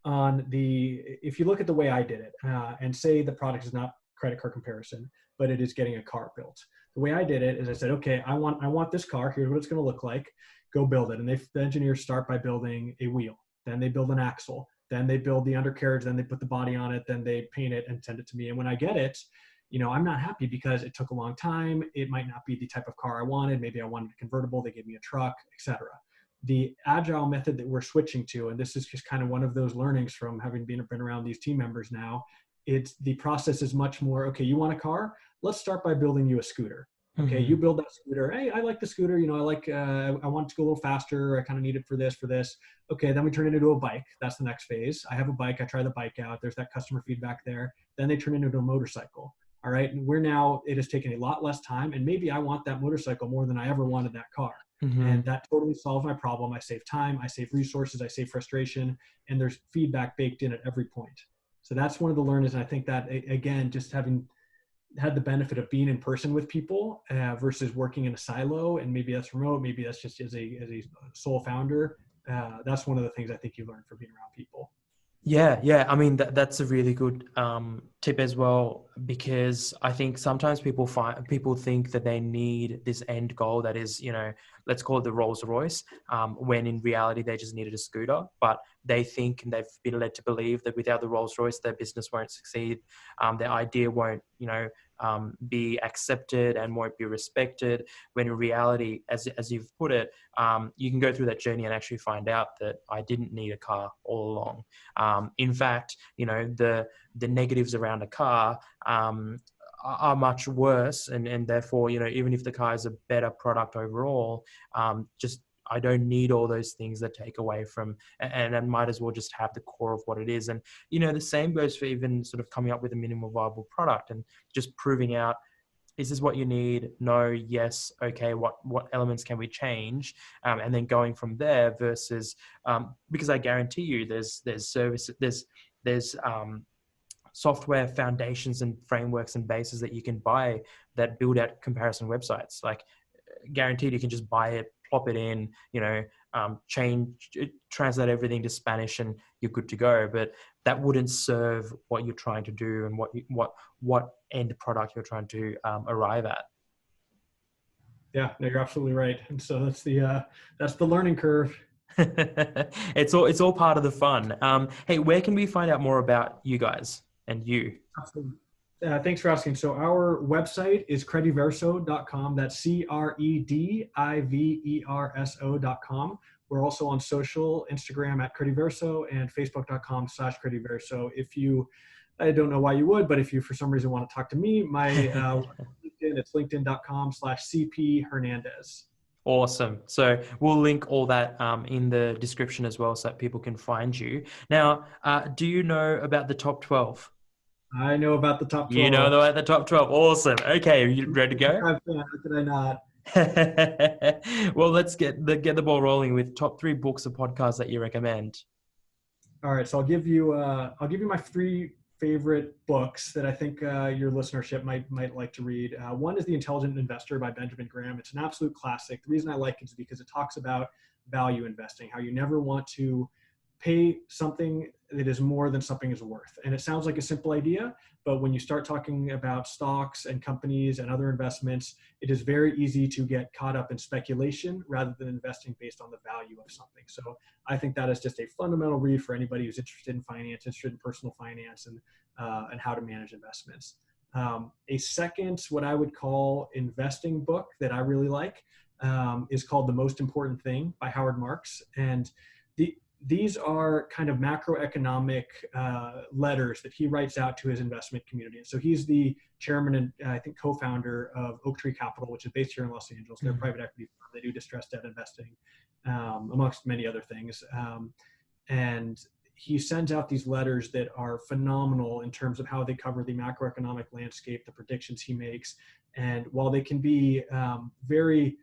if you look at the way I did it, and say the product is not credit card comparison, but it is getting a car built. The way I did it is I said, okay, I want this car. Here's what it's going to look like. Go build it. And the engineers start by building a wheel. Then they build an axle. Then they build the undercarriage. Then they put the body on it. Then they paint it and send it to me. And when I get it, I'm not happy because it took a long time. It might not be the type of car I wanted. Maybe I wanted a convertible. They gave me a truck, etc. The agile method that we're switching to, and this is just kind of one of those learnings from having been around these team members now, the process is much more, okay, you want a car? Let's start by building you a scooter. Okay, you build that scooter. Hey, I like the scooter. I want it to go a little faster. I kind of need it for this. Okay, then we turn it into a bike. That's the next phase. I have a bike. I try the bike out. There's that customer feedback there. Then they turn it into a motorcycle. All right. And it has taken a lot less time. And maybe I want that motorcycle more than I ever wanted that car. Mm-hmm. And that totally solves my problem. I save time, I save resources, I save frustration, and there's feedback baked in at every point. So that's one of the learnings. And I think that, again, just having had the benefit of being in person with people versus working in a silo, and maybe that's remote, maybe that's just as a sole founder. That's one of the things I think you learn from being around people. Yeah. I mean, that's a really good tip as well, because I think sometimes people think that they need this end goal that is, let's call it the Rolls Royce, when in reality they just needed a scooter. But they think, and they've been led to believe, that without the Rolls Royce, their business won't succeed. Their idea won't, be accepted and won't be respected. When in reality, as you've put it, you can go through that journey and actually find out that I didn't need a car all along. In fact, the negatives around a car are much worse, and therefore, even if the car is a better product overall, just I don't need all those things that take away from, and I might as well just have the core of what it is. And the same goes for even sort of coming up with a minimal viable product and just proving out, is this what you need? No, yes, okay. What elements can we change? And then going from there versus, because I guarantee you, there's service, there's software foundations and frameworks and bases that you can buy that build out comparison websites. Like, guaranteed, you can just buy it, plop it in, translate everything to Spanish, and you're good to go. But that wouldn't serve what you're trying to do and what end product you're trying to arrive at. Yeah, no, you're absolutely right. And so that's the learning curve. It's all part of the fun. Hey, where can we find out more about you guys and you? Absolutely. Thanks for asking. So our website is crediverso.com. That's CREDIVERSO.com. We're also on social, Instagram at Crediverso and Facebook.com/Crediverso. I don't know why you would, but if you for some reason want to talk to me, my LinkedIn, it's linkedin.com/CP Hernandez. Awesome. So we'll link all that in the description as well, so that people can find you. Now, do you know about the top 12? I know about the top 12. You know about the top 12. Awesome. Okay, are you ready to go? How could I not? Well, let's get the ball rolling with top 3 books or podcasts that you recommend. All right, so I'll give you my 3 favorite books that I think your listenership might like to read. One is The Intelligent Investor by Benjamin Graham. It's an absolute classic. The reason I like it is because it talks about value investing, how you never want to pay something that is more than something is worth. And it sounds like a simple idea, but when you start talking about stocks and companies and other investments, it is very easy to get caught up in speculation rather than investing based on the value of something. So I think that is just a fundamental read for anybody who's interested in finance, interested in personal finance, and how to manage investments. A second, what I would call investing book that I really like is called The Most Important Thing by Howard Marks. And these are kind of macroeconomic letters that he writes out to his investment community. And so he's the chairman and I think co-founder of Oak Tree Capital, which is based here in Los Angeles. They're a private equity firm. They do distressed debt investing, amongst many other things. And he sends out these letters that are phenomenal in terms of how they cover the macroeconomic landscape, the predictions he makes. And while they can be very,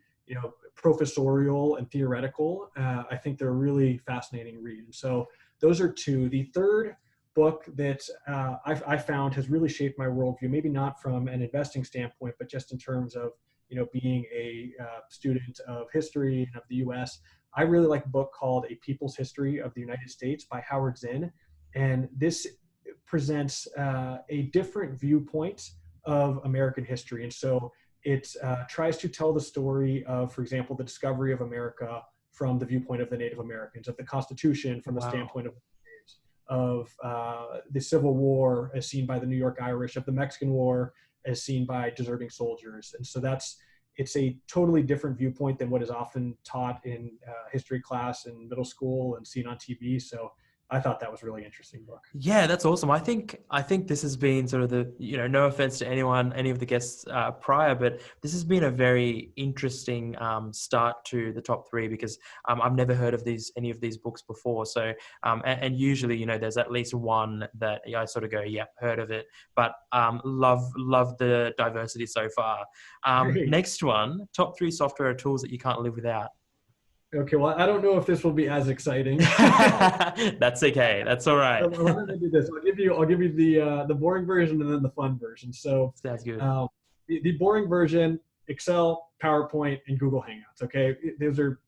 professorial and theoretical, I think they're a really fascinating read. And so those are 2. The third book that I found has really shaped my worldview, maybe not from an investing standpoint, but just in terms of, being a student of history and of the U.S. I really like a book called A People's History of the United States by Howard Zinn. And this presents a different viewpoint of American history. And so it tries to tell the story of, for example, the discovery of America from the viewpoint of the Native Americans, of the Constitution from the standpoint of the slaves, of the Civil War as seen by the New York Irish, of the Mexican War as seen by deserting soldiers. And so it's a totally different viewpoint than what is often taught in history class in middle school and seen on TV. So I thought that was a really interesting book. Yeah, that's awesome. I think this has been sort of the, no offense to anyone, any of the guests prior, but this has been a very interesting start to the top three, because I've never heard of any of these books before. So, and usually, there's at least one that I sort of go, yeah, heard of it, but love the diversity so far. Great. Next one, top three software or tools that you can't live without. Okay, well, I don't know if this will be as exciting. That's okay. That's all right. Why don't I do this? I'll give you the boring version and then the fun version. So Sounds good. The boring version: Excel, PowerPoint, and Google Hangouts. Okay, those are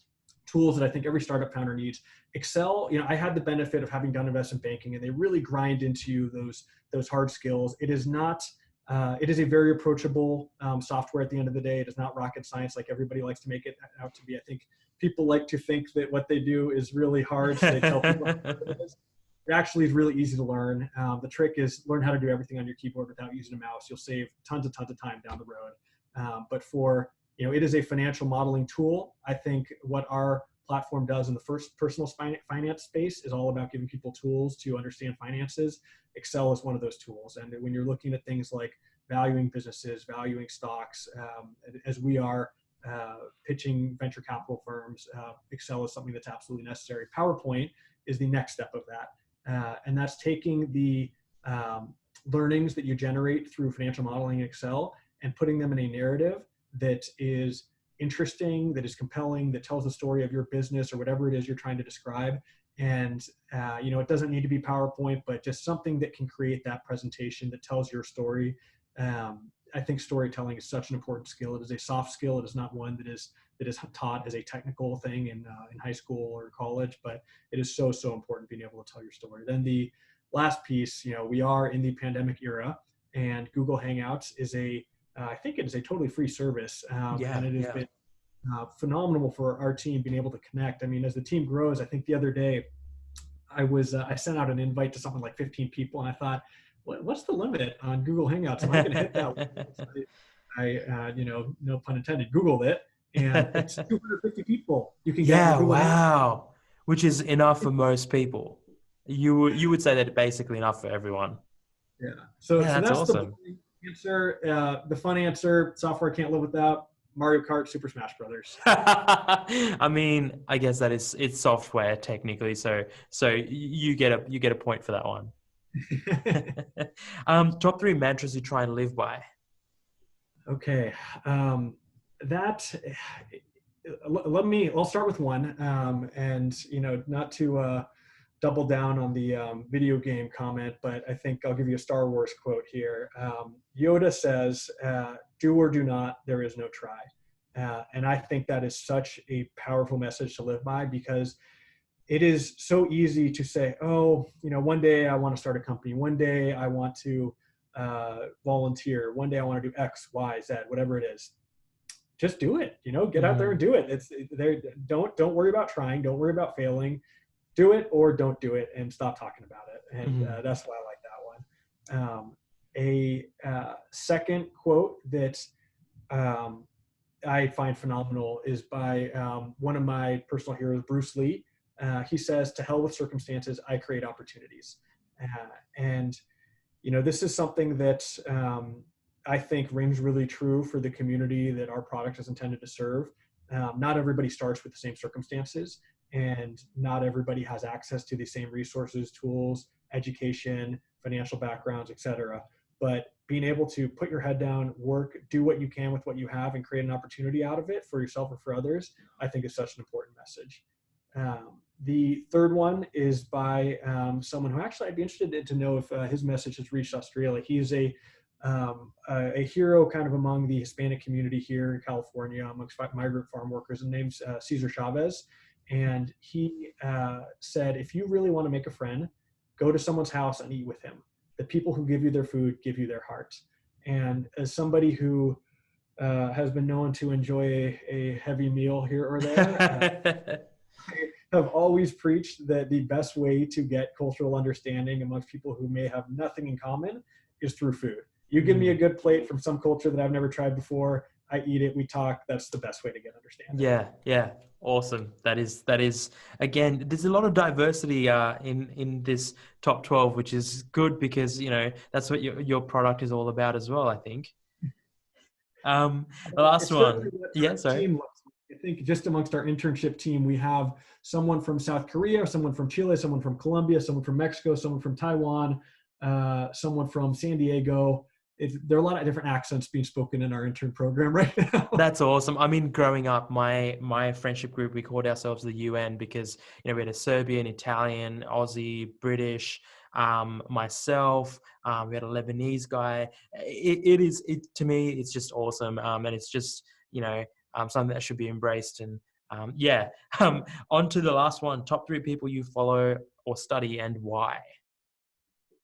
tools that I think every startup founder needs. Excel, I had the benefit of having done investment banking, and they really grind into those hard skills. It is not. It is a very approachable software at the end of the day. It is not rocket science like everybody likes to make it out to be. I think people like to think that what they do is really hard, so they tell people it is. It actually is really easy to learn. The trick is learn how to do everything on your keyboard without using a mouse. You'll save tons of time down the road. But for, it is a financial modeling tool. I think what our platform does in the first personal finance space is all about giving people tools to understand finances. Excel is one of those tools. And when you're looking at things like valuing businesses, valuing stocks, as we are pitching venture capital firms, Excel is something that's absolutely necessary. PowerPoint is the next step of that. And that's taking the learnings that you generate through financial modeling in Excel and putting them in a narrative that is interesting, that is compelling, that tells the story of your business or whatever it is you're trying to describe. And, it doesn't need to be PowerPoint, but just something that can create that presentation that tells your story. I think storytelling is such an important skill. It is a soft skill. It is not one that is taught as a technical thing in high school or college, but it is so important being able to tell your story. Then the last piece, we are in the pandemic era, and Google Hangouts is I think it is a totally free service, and it has been phenomenal for our team being able to connect. I mean, as the team grows, I think the other day I sent out an invite to something like 15 people, and I thought, what's the limit on Google Hangouts? Am I going to hit that? I no pun intended, Googled it, and it's 250 people you can get on Google Hangouts. Which is enough for most people. You would say that basically enough for everyone. Yeah. So that's awesome. The answer. The fun answer: software I can't live without. Mario Kart, Super Smash Brothers. I mean, I guess it's software technically, so you get a point for that one. Top three mantras you try and live by. Okay, I'll start with one, and not to double down on the video game comment, but I think I'll give you a Star Wars quote here. Yoda says, "Do or do not, there is no try." And I think that is such a powerful message to live by, because it is so easy to say, one day I want to start a company. One day I want to volunteer. One day I want to do X, Y, Z, whatever it is. Just do it, get out there and do it. Don't worry about trying. Don't worry about failing. Do it or don't do it, and stop talking about it. And that's why I like that one. A second quote that I find phenomenal is by one of my personal heroes, Bruce Lee. He says, "To hell with circumstances, I create opportunities." And this is something that I think rings really true for the community that our product is intended to serve. Not everybody starts with the same circumstances, and not everybody has access to the same resources, tools, education, financial backgrounds, etc. But being able to put your head down, work, do what you can with what you have, and create an opportunity out of it for yourself or for others, I think is such an important message. The third one is by someone who actually I'd be interested to know if his message has reached Australia. He's a hero kind of among the Hispanic community here in California, amongst migrant farm workers, and name's Cesar Chavez. And he said, if you really want to make a friend, go to someone's house and eat with him. The people who give you their food give you their hearts. And as somebody who has been known to enjoy a heavy meal here or there, I have always preached that the best way to get cultural understanding amongst people who may have nothing in common is through food. You give me a good plate from some culture that I've never tried before, I eat it, we talk, that's the best way to get understanding. Yeah. Awesome. That is again, there's a lot of diversity in this top 12, which is good because, that's what your product is all about as well, I think. The last It's certainly one. what Yeah, our sorry. team looks like. I think just amongst our internship team, we have someone from South Korea, someone from Chile, someone from Colombia, someone from Mexico, someone from Taiwan, someone from San Diego. There are a lot of different accents being spoken in our intern program right now. That's awesome. I mean, growing up, my friendship group, we called ourselves the UN because we had a Serbian, Italian, Aussie, British, myself. We had a Lebanese guy. It to me, it's just awesome, and it's just something that should be embraced. And yeah, on to the last one. Top three people you follow or study and why.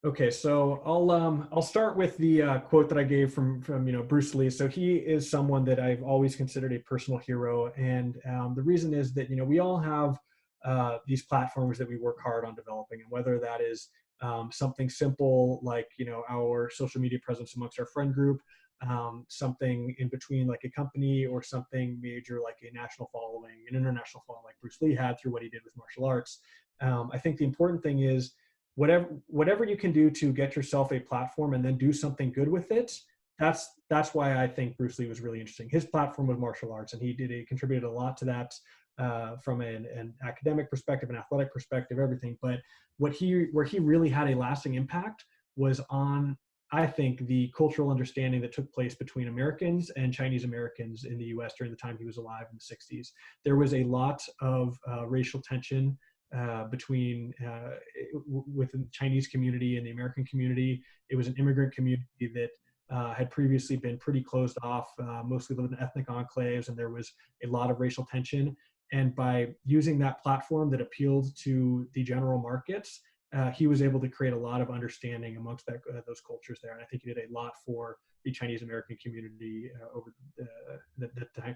Okay, so I'll start with the quote that I gave from Bruce Lee. So he is someone that I've always considered a personal hero, and the reason is that we all have these platforms that we work hard on developing, and whether that is something simple like our social media presence amongst our friend group, something in between like a company, or something major like a national following, an international following like Bruce Lee had through what he did with martial arts. I think the important thing is whatever you can do to get yourself a platform and then do something good with it. That's why I think Bruce Lee was really interesting. His platform was martial arts, and he contributed a lot to that from an academic perspective, an athletic perspective, everything. But where he really had a lasting impact was on, I think, the cultural understanding that took place between Americans and Chinese Americans in the U.S. during the time he was alive in the 60s. There was a lot of racial tension between within the Chinese community and the American community. It was an immigrant community that had previously been pretty closed off, mostly lived in ethnic enclaves, and there was a lot of racial tension. And by using that platform that appealed to the general markets, he was able to create a lot of understanding amongst those cultures there. And I think he did a lot for the Chinese American community over the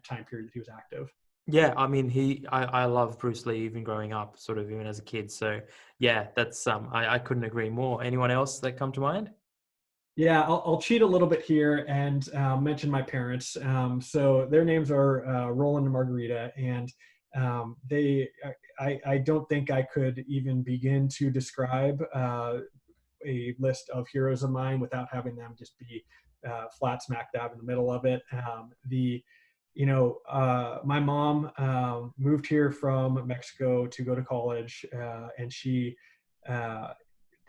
time period that he was active. Yeah, I mean, I love Bruce Lee even growing up, sort of even as a kid. So yeah, that's I couldn't agree more. Anyone else that come to mind? Yeah, I'll cheat a little bit here and mention my parents. So their names are Roland and Margarita, and I don't think I could even begin to describe a list of heroes of mine without having them just be flat smack dab in the middle of it. My mom moved here from Mexico to go to college, and she uh,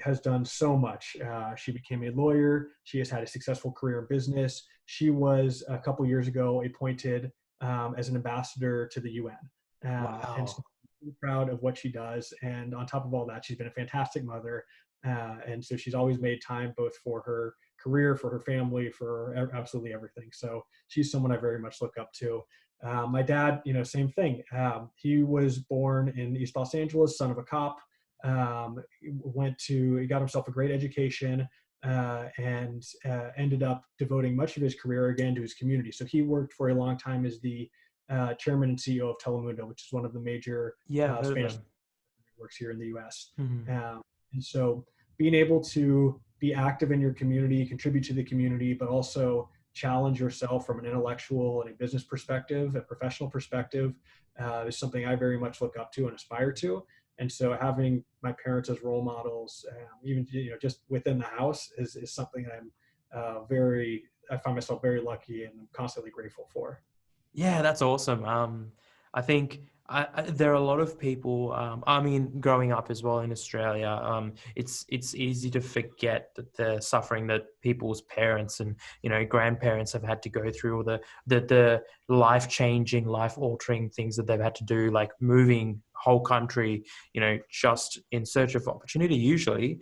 has done so much. She became a lawyer. She has had a successful career in business. She was a couple years ago appointed as an ambassador to the UN. And so Wow. I'm proud of what she does. And on top of all that, she's been a fantastic mother. And so she's always made time both for her career, for her family, for absolutely everything. So she's someone I very much look up to. My dad, same thing. He was born in East Los Angeles, son of a cop. He got himself a great education, and ended up devoting much of his career again to his community. So he worked for a long time as the chairman and CEO of Telemundo, which is one of the major Yeah, I've heard of Spanish them. networks here in the U.S. Mhm. And so being able to be active in your community, contribute to the community, but also challenge yourself from an intellectual and a business perspective, a professional perspective, is something I very much look up to and aspire to. And so having my parents as role models, even just within the house, is something I'm I find myself very lucky and constantly grateful for. Yeah, that's awesome. I think there are a lot of people. I mean, growing up as well in Australia, it's easy to forget that the suffering that people's parents and grandparents have had to go through, or the life changing, life altering things that they've had to do, like moving whole country, just in search of opportunity, usually,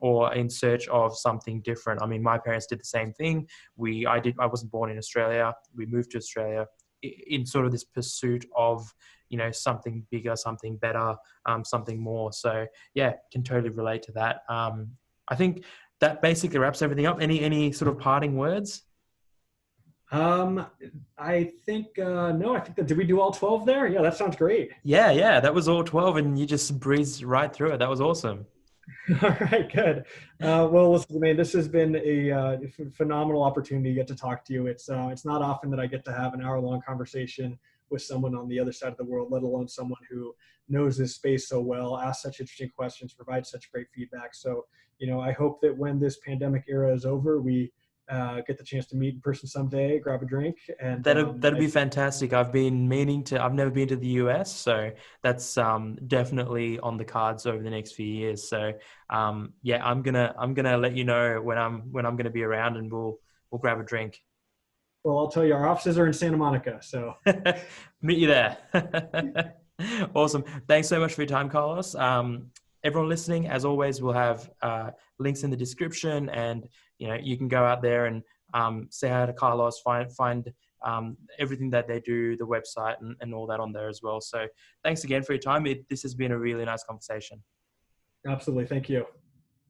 or in search of something different. I mean, my parents did the same thing. I wasn't born in Australia. We moved to Australia in sort of this pursuit of something bigger, something better, something more. So yeah, can totally relate to that. I think that basically wraps everything up. Any sort of parting words? Um, I think no. I think that did we do all 12 there? Yeah, that sounds great. Yeah, that was all 12, and you just breezed right through it. That was awesome. All right, good. Well, listen, man, this has been a phenomenal opportunity to get to talk to you. It's not often that I get to have an hour-long conversation with someone on the other side of the world, let alone someone who knows this space so well, asks such interesting questions, provides such great feedback. So, I hope that when this pandemic era is over, we get the chance to meet in person someday, grab a drink, and That'd be fantastic. I've been meaning to. I've never been to the US, so that's definitely on the cards over the next few years. So yeah, I'm gonna let you know when I'm gonna be around, and we'll grab a drink. well, I'll tell you, our offices are in Santa Monica, so Meet you there. Awesome. Thanks so much for your time, Carlos. Everyone listening, as always, we'll have links in the description, and you can go out there and say hi to Carlos, find everything that they do, the website, and all that on there as well. So thanks again for your time. This has been a really nice conversation. absolutely. Thank you.